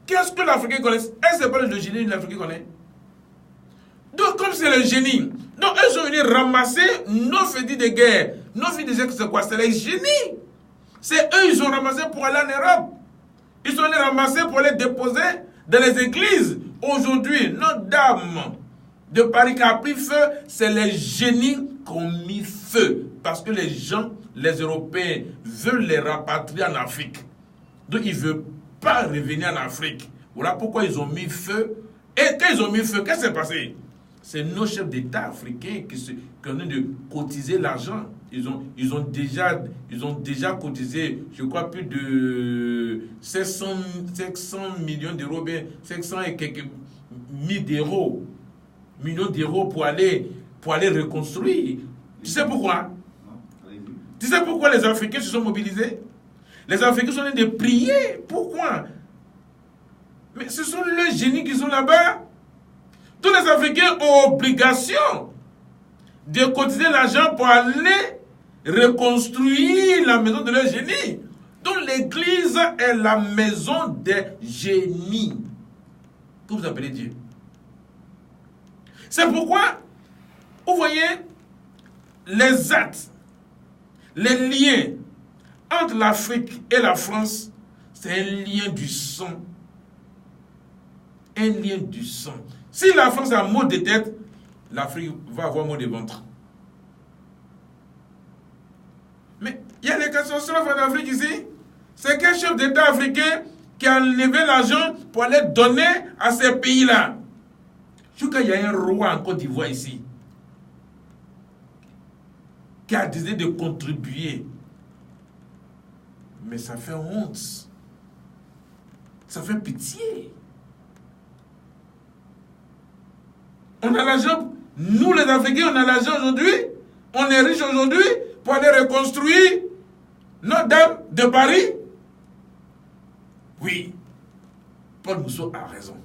Qu'est-ce que l'Africain connaît? Est-ce que c'est pas le génie que l'Africain connaît? Donc comme c'est le génie, donc ils sont venus ramasser nos fétiches de guerre. Nos fétiches de guerre, c'est quoi? C'est les génies. C'est eux, ils ont ramassé pour aller en Europe. Ils sont venus ramasser pour aller déposer dans les églises. Aujourd'hui, Notre-Dame de Paris qui a pris feu, c'est les génies qui ont mis feu. Parce que les gens, les Européens, veulent les rapatrier en Afrique. Donc ils ne veulent pas revenir en Afrique. Voilà pourquoi ils ont mis feu. Et quand ils ont mis feu, qu'est-ce qui s'est passé? C'est nos chefs d'État africains qui ont de cotiser l'argent. Ils ont déjà cotisé, je crois, plus de 500 millions d'euros, bien 500 et quelques millions d'euros pour aller reconstruire. Tu sais pourquoi? Tu sais pourquoi les Africains se sont mobilisés? Les Africains sont en train de prier. Pourquoi? Mais ce sont les génies qui sont là-bas. Tous les Africains ont obligation de cotiser l'argent pour aller reconstruire la maison de leur génie. Donc l'église est la maison des génies. Que vous appelez Dieu. C'est pourquoi, vous voyez, les actes, les liens entre l'Afrique et la France, c'est un lien du sang. Un lien du sang. Si la France a mot de tête, l'Afrique va avoir mot de ventre. Mais il y a des catastrophes en Afrique ici. C'est quel chef d'État africain qui a levé l'argent pour aller donner à ces pays-là? Je crois qu'il y a un roi en Côte d'Ivoire ici qui a décidé de contribuer. Mais ça fait honte. Ça fait pitié. On a l'argent, nous les Africains, on a l'argent aujourd'hui, on est riche aujourd'hui pour aller reconstruire Notre-Dame de Paris. Oui, Paul Mousseau a raison.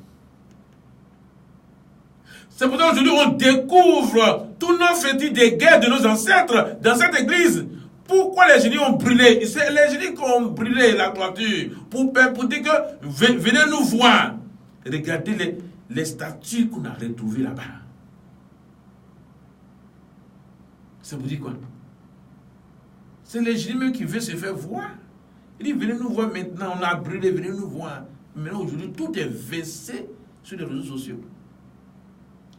C'est pourquoi aujourd'hui on découvre tous nos fétiches de guerre de nos ancêtres dans cette église. Pourquoi les génies ont brûlé? C'est les génies qui ont brûlé la toiture pour dire que venez nous voir. Regardez les statues qu'on a retrouvées là-bas. Ça vous dit quoi? C'est les génies même qui veulent se faire voir. Il dit venez nous voir maintenant, on a brûlé, venez nous voir. Maintenant aujourd'hui tout est versé sur les réseaux sociaux.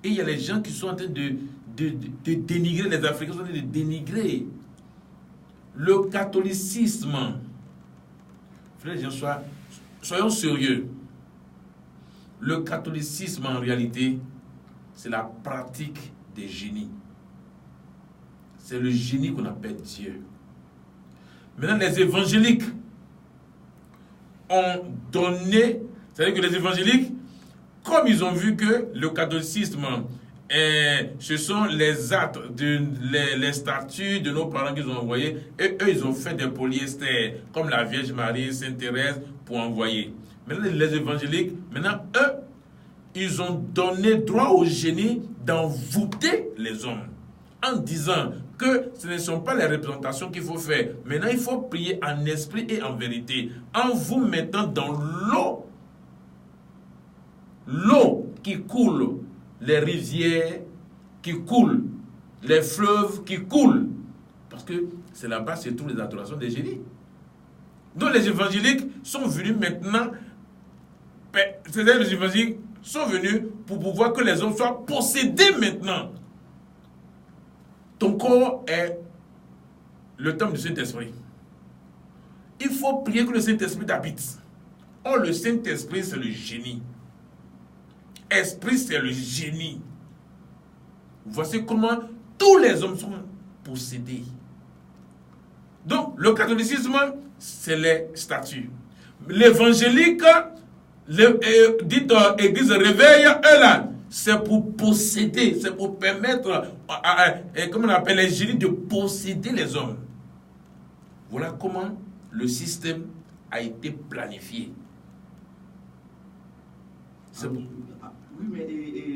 Et il y a les gens qui sont en train de dénigrer les Africains, sont en train de dénigrer le catholicisme. Frères, soyons sérieux. Le catholicisme, en réalité, c'est la pratique des génies. C'est le génie qu'on appelle Dieu. Maintenant, les évangéliques ont donné, c'est-à-dire que les évangéliques, comme ils ont vu que le catholicisme, ce sont les actes, les statues de nos parents qu'ils ont envoyés, et eux, ils ont fait des polyesters, comme la Vierge Marie, Sainte Thérèse, pour envoyer. Maintenant, les évangéliques, maintenant, eux, ils ont donné droit au génie d'envoûter les hommes en disant que ce ne sont pas les représentations qu'il faut faire. Maintenant, il faut prier en esprit et en vérité, en vous mettant dans l'eau qui coule, les rivières qui coulent, les fleuves qui coulent. Parce que c'est là-bas, c'est toutes les adorations des génies. Donc les évangéliques sont venus maintenant, c'est-à-dire les évangéliques sont venus pour pouvoir que les hommes soient possédés maintenant. Ton corps est le temple du Saint-Esprit. Il faut prier que le Saint-Esprit t'habite. Or, le Saint-Esprit, c'est le génie. Esprit, c'est le génie. Voici comment tous les hommes sont possédés. Donc, le catholicisme, c'est les statuts. L'évangélique, dites église réveil, eux là, c'est pour posséder, c'est pour permettre, comment on appelle les génies, de posséder les hommes. Voilà comment le système a été planifié. Oui, mais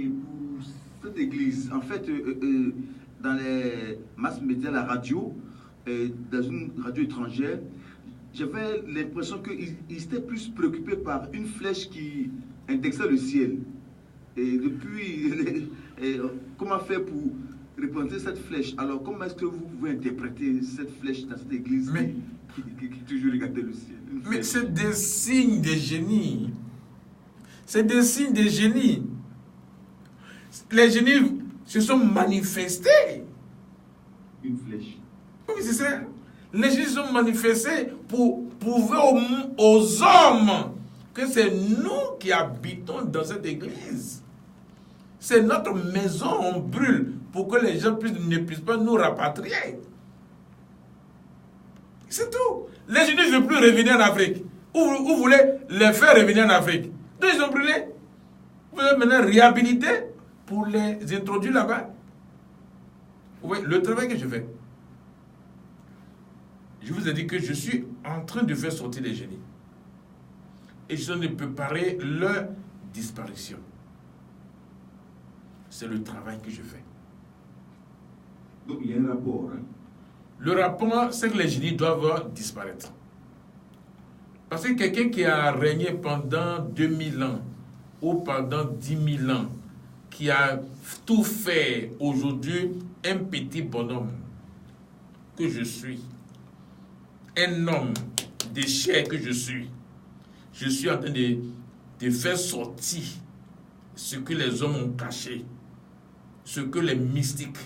pour cette église, en fait, dans les masses médias, la radio, dans une radio étrangère, j'avais l'impression qu'ils étaient plus préoccupés par une flèche qui indexait le ciel. Et depuis, comment faire pour représenter cette flèche? Alors, comment est-ce que vous pouvez interpréter cette flèche dans cette église qui toujours regardait le ciel? Mais c'est des signes des génies. C'est des signes des génies. Les génies se sont manifestés. Une flèche. Oui, c'est ça. Les génies se sont manifestés pour prouver aux hommes que c'est nous qui habitons dans cette église. C'est notre maison, on brûle pour que les gens ne puissent pas nous rapatrier. C'est tout. Les génies ne veulent plus revenir en Afrique. Vous voulez les faire revenir en Afrique. Donc ils ont brûlé. Vous allez maintenant réhabiliter pour les introduire là-bas. Vous voyez, le travail que je fais. Je vous ai dit que je suis en train de faire sortir les génies. Et je suis en train de préparer leur disparition. C'est le travail que je fais. Donc il y a un rapport. Hein? Le rapport, c'est que les génies doivent disparaître. Parce que quelqu'un qui a régné pendant 2000 ans ou pendant 10 000 ans, qui a tout fait aujourd'hui, un petit bonhomme que je suis, un homme de chair que je suis en train de faire sortir ce que les hommes ont caché, ce que les mystiques,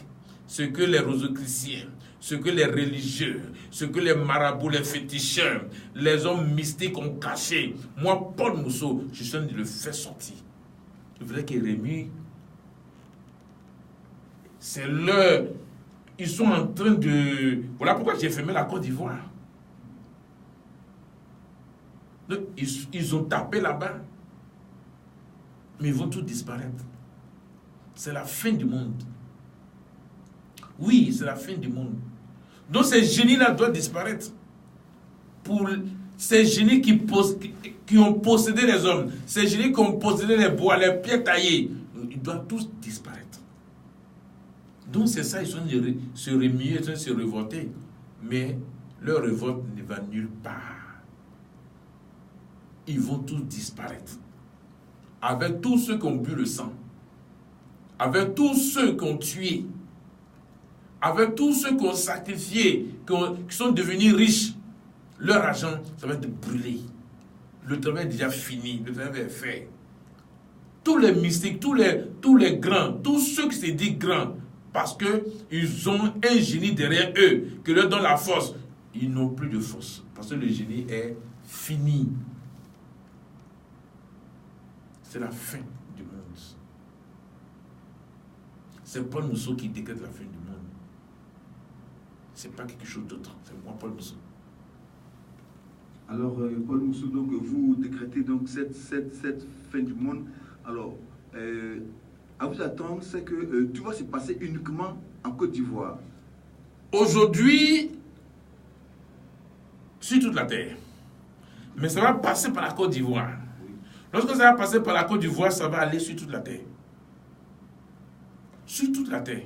ce que les rosicruciens, ce que les religieux, ce que les marabouts, les féticheurs, les hommes mystiques ont caché. Moi, Paul Mousseau, je suis en train de le faire sortir. Je voudrais qu'il remue. C'est l'heure. Ils sont en train de... Voilà pourquoi j'ai fermé la Côte d'Ivoire. Donc, ils ont tapé là-bas. Mais ils vont tous disparaître. C'est la fin du monde. Oui, c'est la fin du monde. Donc ces génies-là doivent disparaître. Pour ces génies qui ont possédé les hommes, ces génies qui ont possédé les bois, les pierres taillées, ils doivent tous disparaître. Donc c'est ça, ils sont de se remuer, de se révolter. Mais leur révolte ne va nulle part. Ils vont tous disparaître. Avec tous ceux qui ont bu le sang. Avec tous ceux qui ont tué. Avec tous ceux qui ont sacrifié, qui sont devenus riches. Leur argent, ça va être brûlé. Le travail est déjà fini, le travail est fait. Tous les mystiques, tous les grands, tous ceux qui se disent grands, parce qu'ils ont un génie derrière eux, qui leur donne la force, ils n'ont plus de force. Parce que le génie est fini. C'est la fin du monde. C'est Paul Mousseau qui décrète la fin du monde. C'est pas quelque chose d'autre. C'est moi, Paul Mousseau. Alors, Paul Mousseau, donc, vous décrétez donc cette fin du monde. Alors, à vous attendre, c'est que tout va se passer uniquement en Côte d'Ivoire. Aujourd'hui, sur toute la terre. Mais ça va passer par la Côte d'Ivoire. Lorsque ça va passer par la Côte d'Ivoire, ça va aller sur toute la terre. Sur toute la terre.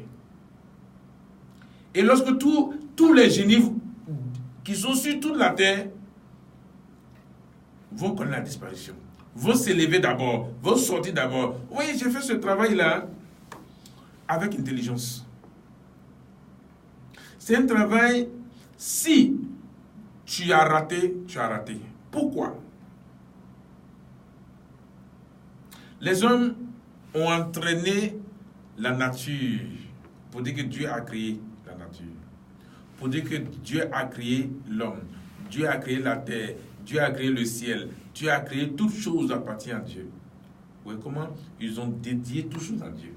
Et lorsque tous les génies qui sont sur toute la terre vont connaître la disparition, vont s'élever d'abord, vont sortir d'abord. Oui, j'ai fait ce travail-là avec intelligence. C'est un travail, si tu as raté, tu as raté. Pourquoi? Les hommes ont entraîné la nature pour dire que Dieu a créé la nature. Pour dire que Dieu a créé l'homme. Dieu a créé la terre. Dieu a créé le ciel. Dieu a créé toutes choses appartiennent à Dieu. Vous voyez comment? Ils ont dédié toutes choses à Dieu.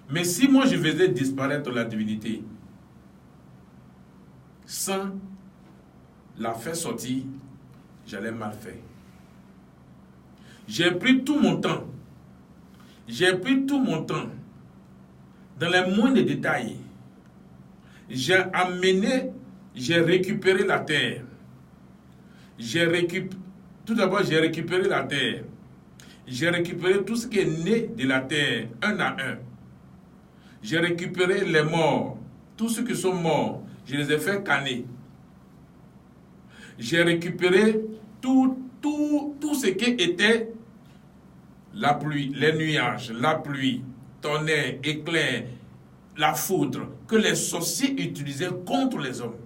Mais si moi je faisais disparaître la divinité sans la faire sortir, j'allais mal faire. J'ai pris tout mon temps. J'ai pris tout mon temps dans les moindres détails. J'ai amené, j'ai récupéré la terre. Tout d'abord, j'ai récupéré la terre. J'ai récupéré tout ce qui est né de la terre, un à un. J'ai récupéré les morts. Tous ceux qui sont morts, je les ai fait canner. J'ai récupéré tout ce qui était la pluie, les nuages, la pluie, tonnerre, éclair, la foudre, que les sorciers utilisaient contre les hommes.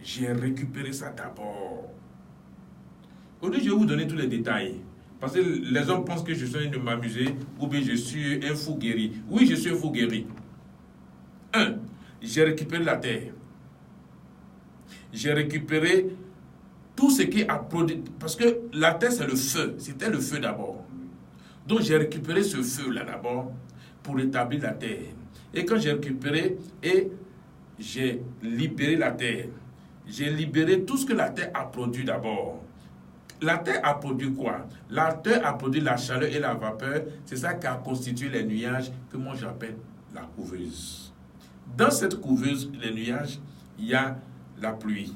J'ai récupéré ça d'abord. Aujourd'hui, je vais vous donner tous les détails. Parce que les hommes pensent que je suis en train de m'amuser ou bien je suis un fou guéri. Oui, je suis un fou guéri. 1. J'ai récupéré la terre. J'ai récupéré tout ce qui a produit. Parce que la terre, c'est le feu. C'était le feu d'abord. Donc, j'ai récupéré ce feu-là d'abord pour établir la terre. Et quand j'ai récupéré et j'ai libéré la terre, j'ai libéré tout ce que la terre a produit d'abord. La terre a produit quoi? La terre a produit la chaleur et la vapeur. C'est ça qui a constitué les nuages que moi j'appelle la couveuse. Dans cette couveuse, les nuages, il y a la pluie.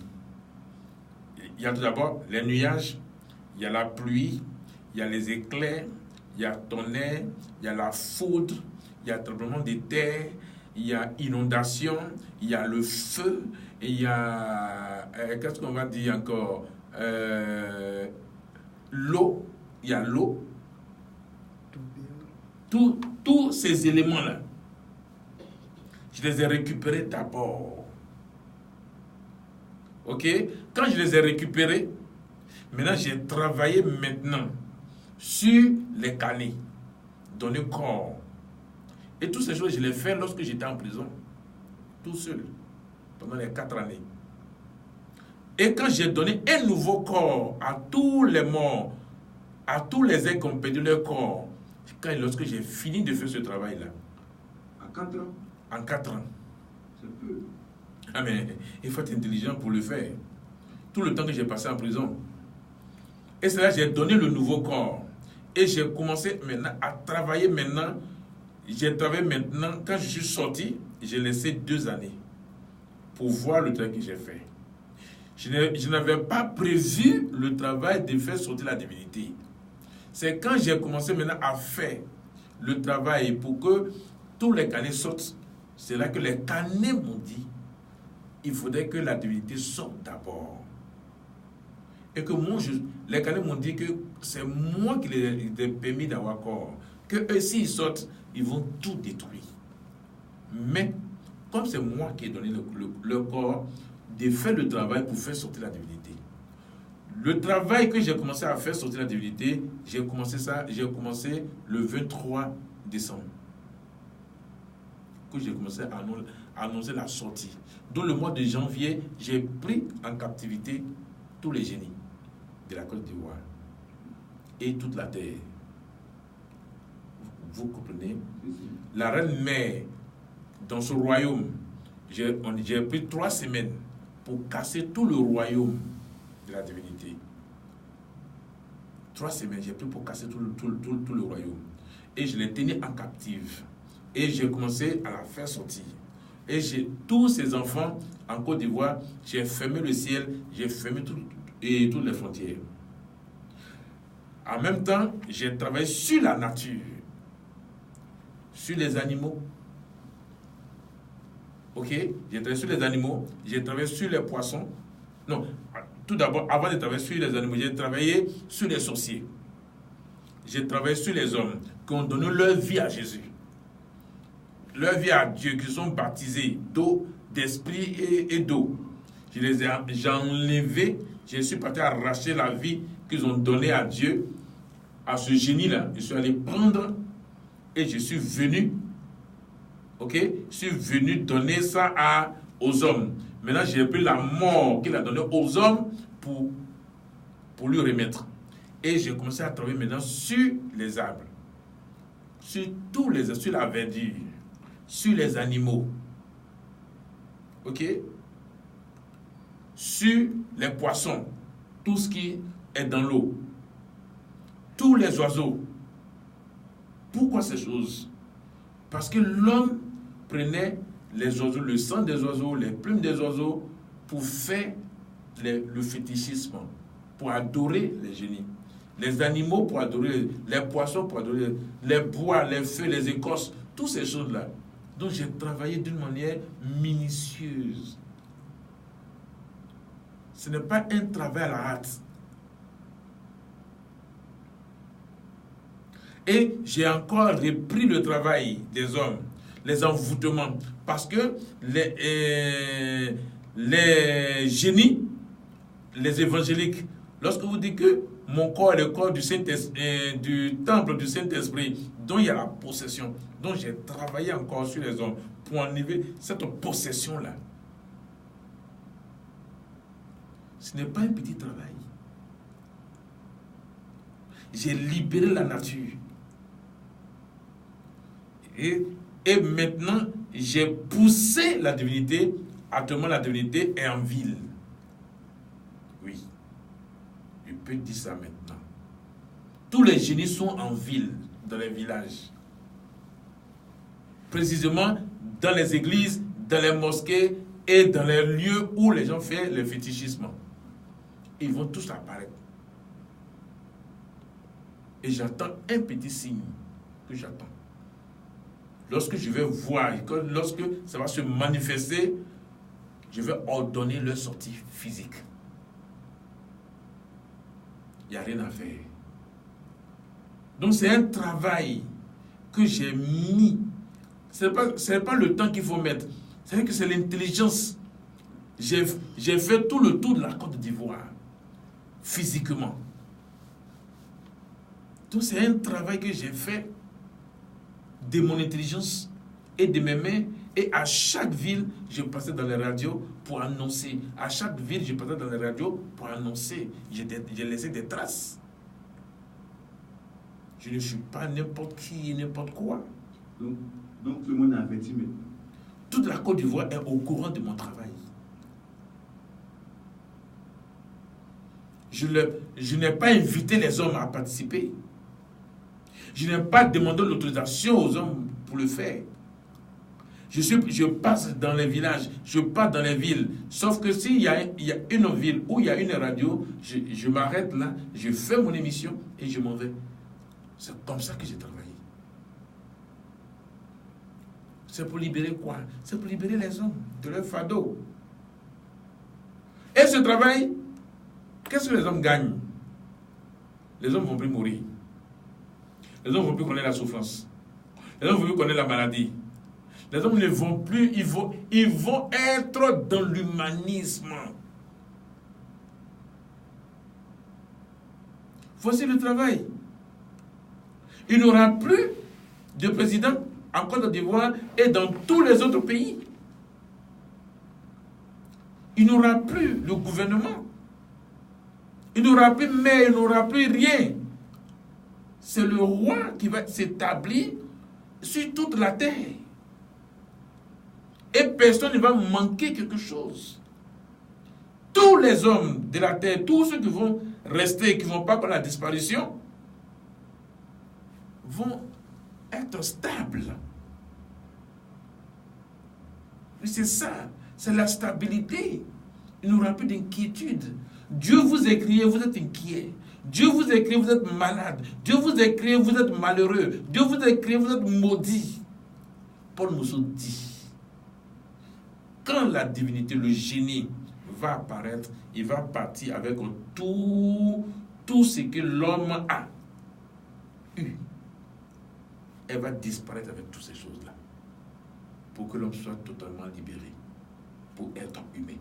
Il y a tout d'abord les nuages, il y a la pluie, il y a les éclairs, il y a tonnerre, il y a la foudre, il y a tremblement de terre, il y a inondation, il y a le feu, et il y a, qu'est-ce qu'on va dire encore? L'eau, il y a l'eau. Tous ces éléments-là, je les ai récupérés d'abord. Ok? Quand je les ai récupérés, maintenant j'ai travaillé maintenant sur les canets, donner corps. Et toutes ces choses, je les fais lorsque j'étais en prison, tout seul, pendant les 4 années. Et quand j'ai donné un nouveau corps à tous les morts, à tous les êtres qui ont perdu leur corps, lorsque j'ai fini de faire ce travail-là. À 4 ans? En 4 ans. C'est peu. Ah mais il faut être intelligent pour le faire. Tout le temps que j'ai passé en prison. Et c'est là que j'ai donné le nouveau corps. Et j'ai commencé maintenant à travailler maintenant. J'ai travaillé maintenant, quand je suis sorti, j'ai laissé 2 années pour voir le travail que j'ai fait. Je n'avais pas prévu le travail de faire sortir la divinité. C'est quand j'ai commencé maintenant à faire le travail pour que tous les canets sortent. C'est là que les canets m'ont dit il faudrait que la divinité sorte d'abord. Et que moi, les canets m'ont dit que c'est moi qui les ai permis d'avoir corps. Que eux, s'ils sortent, ils vont tout détruire. Mais, comme c'est moi qui ai donné le corps, de faire le travail pour faire sortir la divinité. Le travail que j'ai commencé à faire sortir la divinité, j'ai commencé le 23 décembre. Que j'ai commencé à annoncer la sortie. Dans le mois de janvier, j'ai pris en captivité tous les génies de la Côte d'Ivoire et toute la terre. Vous comprenez? La reine mère, dans ce royaume, j'ai pris 3 semaines pour casser tout le royaume de la divinité. 3 semaines, j'ai pris pour casser tout le royaume. Et je l'ai tenu en captive. Et j'ai commencé à la faire sortir. Et tous ces enfants en Côte d'Ivoire, j'ai fermé le ciel, j'ai fermé toutes les frontières. En même temps, j'ai travaillé sur la nature, sur les animaux. Ok? J'ai travaillé sur les animaux, j'ai travaillé sur les poissons. Non, tout d'abord, avant de travailler sur les animaux, j'ai travaillé sur les sorciers. J'ai travaillé sur les hommes qui ont donné leur vie à Jésus. Leur vie à Dieu, qui sont baptisés d'eau, d'esprit et d'eau. J'ai enlevé, je suis parti arracher la vie qu'ils ont donnée à Dieu, à ce génie-là. Je suis allé prendre et je suis venu, ok? Je suis venu donner ça aux hommes. Maintenant, j'ai pris la mort qu'il a donnée aux hommes pour lui remettre. Et j'ai commencé à travailler maintenant sur les arbres, sur la verdure, sur les animaux, ok? Sur les poissons, tout ce qui est dans l'eau, tous les oiseaux. Pourquoi ces choses? Parce que l'homme prenait les oiseaux, le sang des oiseaux, les plumes des oiseaux, pour faire le fétichisme, pour adorer les génies. Les animaux pour adorer, les poissons pour adorer, les bois, les feuilles, les écorces, toutes ces choses-là. Donc j'ai travaillé d'une manière minutieuse. Ce n'est pas un travail à la hâte. Et j'ai encore repris le travail des hommes, les envoûtements, parce que les génies, les évangéliques, lorsque vous dites que mon corps est le corps du temple du Saint-Esprit, dont il y a la possession, donc j'ai travaillé encore sur les hommes pour enlever cette possession-là. Ce n'est pas un petit travail. J'ai libéré la nature. Et maintenant, j'ai poussé la divinité. Actuellement, la divinité est en ville. Oui. Je peux dire ça maintenant. Tous les génies sont en ville, dans les villages. Précisément dans les églises, dans les mosquées et dans les lieux où les gens font le fétichisme. Ils vont tous apparaître. Et j'attends un petit signe que j'attends. Lorsque je vais voir, lorsque ça va se manifester, je vais ordonner leur sortie physique. Il n'y a rien à faire. Donc c'est un travail que j'ai mis. Ce n'est pas le temps qu'il faut mettre. C'est que c'est l'intelligence. J'ai fait tout le tour de la Côte d'Ivoire, physiquement. Donc c'est un travail que j'ai fait de mon intelligence et de mes mains. Et à chaque ville, je passais dans les radios pour annoncer. À chaque ville, je passais dans les radios pour annoncer. J'ai laissé des traces. Je ne suis pas n'importe qui, n'importe quoi. Donc le monde a averti maintenant. Toute la Côte d'Ivoire est au courant de mon travail. Je n'ai pas invité les hommes à participer. Je n'ai pas demandé l'autorisation aux hommes pour le faire. Je passe dans les villages, je passe dans les villes. Sauf que s'il y a une ville où il y a une radio, je m'arrête là, je fais mon émission et je m'en vais. C'est comme ça que j'ai travaillé. C'est pour libérer quoi? C'est pour libérer les hommes de leur fardeau. Et ce travail, qu'est-ce que les hommes gagnent? Les hommes ne vont plus mourir. Les hommes ne vont plus connaître la souffrance. Les hommes ne vont plus connaître la maladie. Les hommes ne vont plus, ils vont être dans l'humanisme. Voici le travail. Il n'y aura plus de président en Côte d'Ivoire et dans tous les autres pays. Il n'y aura plus le gouvernement. Il n'y aura plus maire, il n'y aura plus rien. C'est le roi qui va s'établir sur toute la terre. Et personne ne va manquer quelque chose. Tous les hommes de la terre, tous ceux qui vont rester, qui ne vont pas par la disparition, vont être stables. C'est ça, c'est la stabilité. Il n'y aura plus d'inquiétude. Dieu vous a créé, vous êtes inquiet. Dieu vous a créé, vous êtes malade. Dieu vous a créé, vous êtes malheureux. Dieu vous a créé, vous êtes maudit. Paul Mousseau dit, quand la divinité, le génie, va apparaître, il va partir avec tout ce que l'homme a eu. Elle va disparaître avec toutes ces choses-là. Pour que l'homme soit totalement libéré. Pour être humain.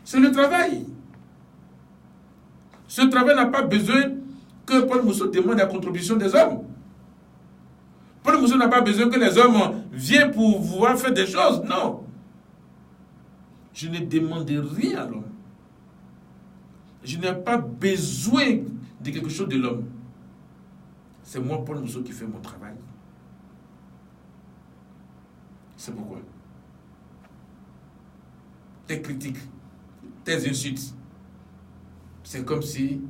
C'est le travail. Ce travail n'a pas besoin que Paul Mousseau demande la contribution des hommes. Paul Mousseau n'a pas besoin que les hommes viennent pour pouvoir faire des choses. Non. Je ne demande rien à l'homme. Je n'ai pas besoin de quelque chose de l'homme. C'est moi, Paul Mousseau, qui fais mon travail. C'est pourquoi tes critiques, tes insultes, c'est comme si,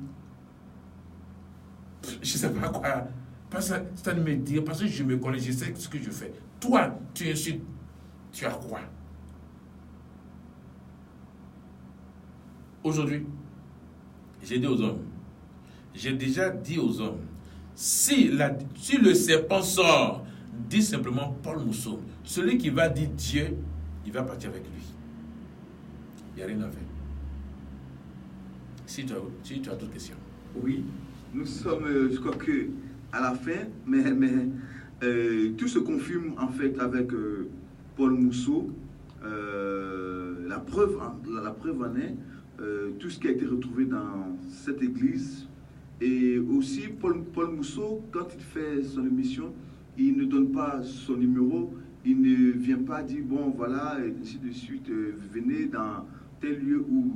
je ne sais pas quoi, parce que ça ne me dit, parce que je me connais, je sais ce que je fais. Toi, tu insultes, tu as quoi? Aujourd'hui, j'ai dit aux hommes, j'ai déjà dit aux hommes, si le serpent sort, dis simplement Paul Mousseau. Celui qui va dire Dieu, il va partir avec lui. Il n'y a rien à faire. Si tu as d'autres questions. Oui, nous sommes, je crois que à la fin, mais tout se confirme en fait avec Paul Mousseau. La preuve en est tout ce qui a été retrouvé dans cette église. Et aussi, Paul Mousseau, quand il fait son émission, il ne donne pas son numéro, il ne vient pas dire, bon voilà, et ainsi de suite, venez dans tel lieu où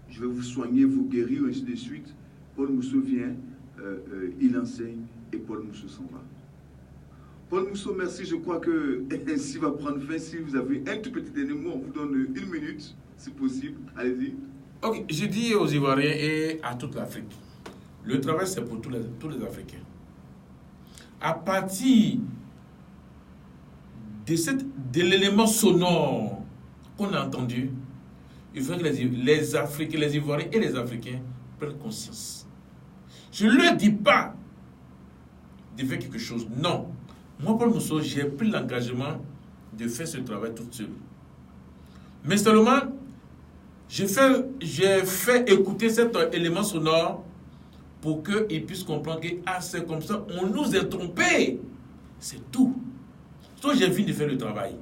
je vais vous soigner, vous guérir, ainsi de suite. Paul Mousseau vient, il enseigne, et Paul Mousseau s'en va. Paul Mousseau, merci, je crois que ainsi va prendre fin. Si vous avez un tout petit dernier mot, on vous donne 1 minute, si possible. Allez-y. Ok, je dis aux Ivoiriens et à toute l'Afrique, le travail c'est pour tous les Africains. À partir de l'élément sonore qu'on a entendu, il faut que les Africains, les Ivoiriens et les Africains prennent conscience. Je ne leur dis pas de faire quelque chose. Non. Moi, Paul Mousseau, j'ai pris l'engagement de faire ce travail toute seule. Mais seulement, j'ai fait écouter cet élément sonore pour qu'ils puissent comprendre que c'est comme ça, on nous a trompés. C'est tout. Donc, j'ai fini de faire le travail.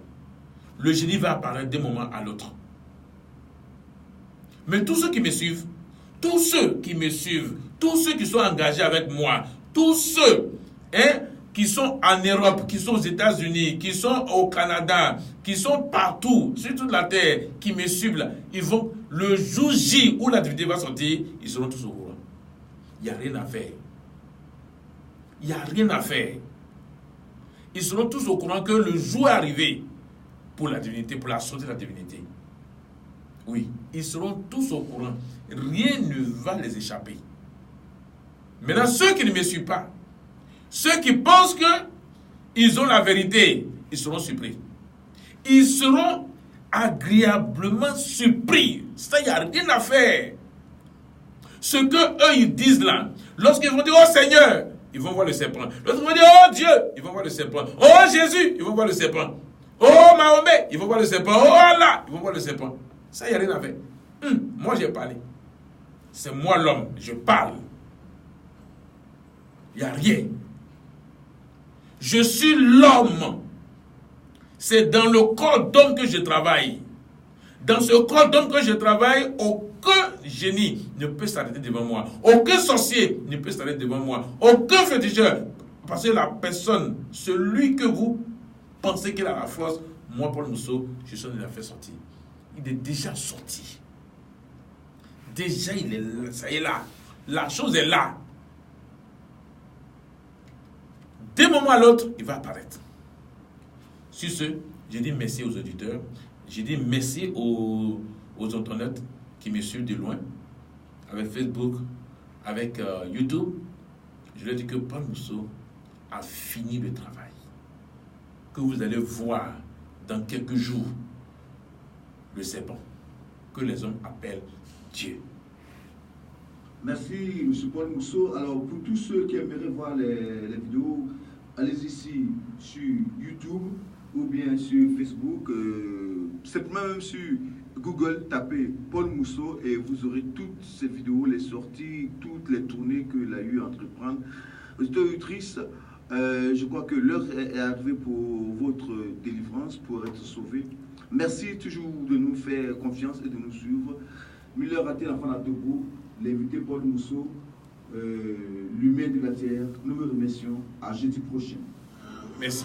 Le génie va apparaître d'un moment à l'autre. Mais tous ceux qui me suivent, tous ceux qui sont engagés avec moi, tous ceux qui sont en Europe, qui sont aux États-Unis, qui sont au Canada, qui sont partout, sur toute la terre, qui me suivent là, ils vont, le jour J où la divinité va sortir, ils seront tous au courant. Il n'y a rien à faire. Il n'y a rien à faire. Ils seront tous au courant que le jour est arrivé pour la divinité, pour la sortie de la divinité. Oui, ils seront tous au courant. Rien ne va les échapper. Maintenant, ceux qui ne me suivent pas, ceux qui pensent qu'ils ont la vérité, ils seront surpris. Ils seront agréablement surpris. Ça, il n'y a rien à faire. Ce que eux ils disent là, lorsqu'ils vont dire oh Seigneur, ils vont voir le serpent. Lorsqu'ils vont dire oh Dieu, ils vont voir le serpent. Oh Jésus, ils vont voir le serpent. Oh Mahomet, ils vont voir le serpent. Oh Allah, ils vont voir le serpent. Ça, il n'y a rien à faire. Moi, j'ai parlé. C'est moi l'homme, je parle. Il n'y a rien. Je suis l'homme. C'est dans le corps d'homme que je travaille. Dans ce corps d'homme que je travaille, aucun génie ne peut s'arrêter devant moi. Aucun sorcier ne peut s'arrêter devant moi. Aucun féticheur. Parce que la personne, celui que vous pensez qu'il a la force, moi, Paul Mousseau, je suis en train de la faire sortir. Il est déjà sorti. Déjà, il est là. Ça y est là. La chose est là. D'un moment à l'autre, il va apparaître. Sur ce, j'ai dit merci aux auditeurs. J'ai dit merci aux internautes qui me suivent de loin, avec Facebook, avec YouTube. Je leur dis que Paul Mousseau a fini le travail. Que vous allez voir dans quelques jours le serpent que les hommes appellent Dieu. Merci, M. Paul Mousseau. Alors, pour tous ceux qui aimeraient voir les vidéos, allez ici sur YouTube ou bien sur Facebook. Simplement même sur Google, tapez Paul Mousseau et vous aurez toutes ces vidéos, les sorties, toutes les tournées qu'il a eu à entreprendre. Auditrice, je crois que l'heure est arrivée pour votre délivrance, pour être sauvé. Merci toujours de nous faire confiance et de nous suivre. Miller Raté, l'enfant à Togo, l'invité Paul Mousseau, l'humain de la terre, nous vous remercions. À jeudi prochain. Merci.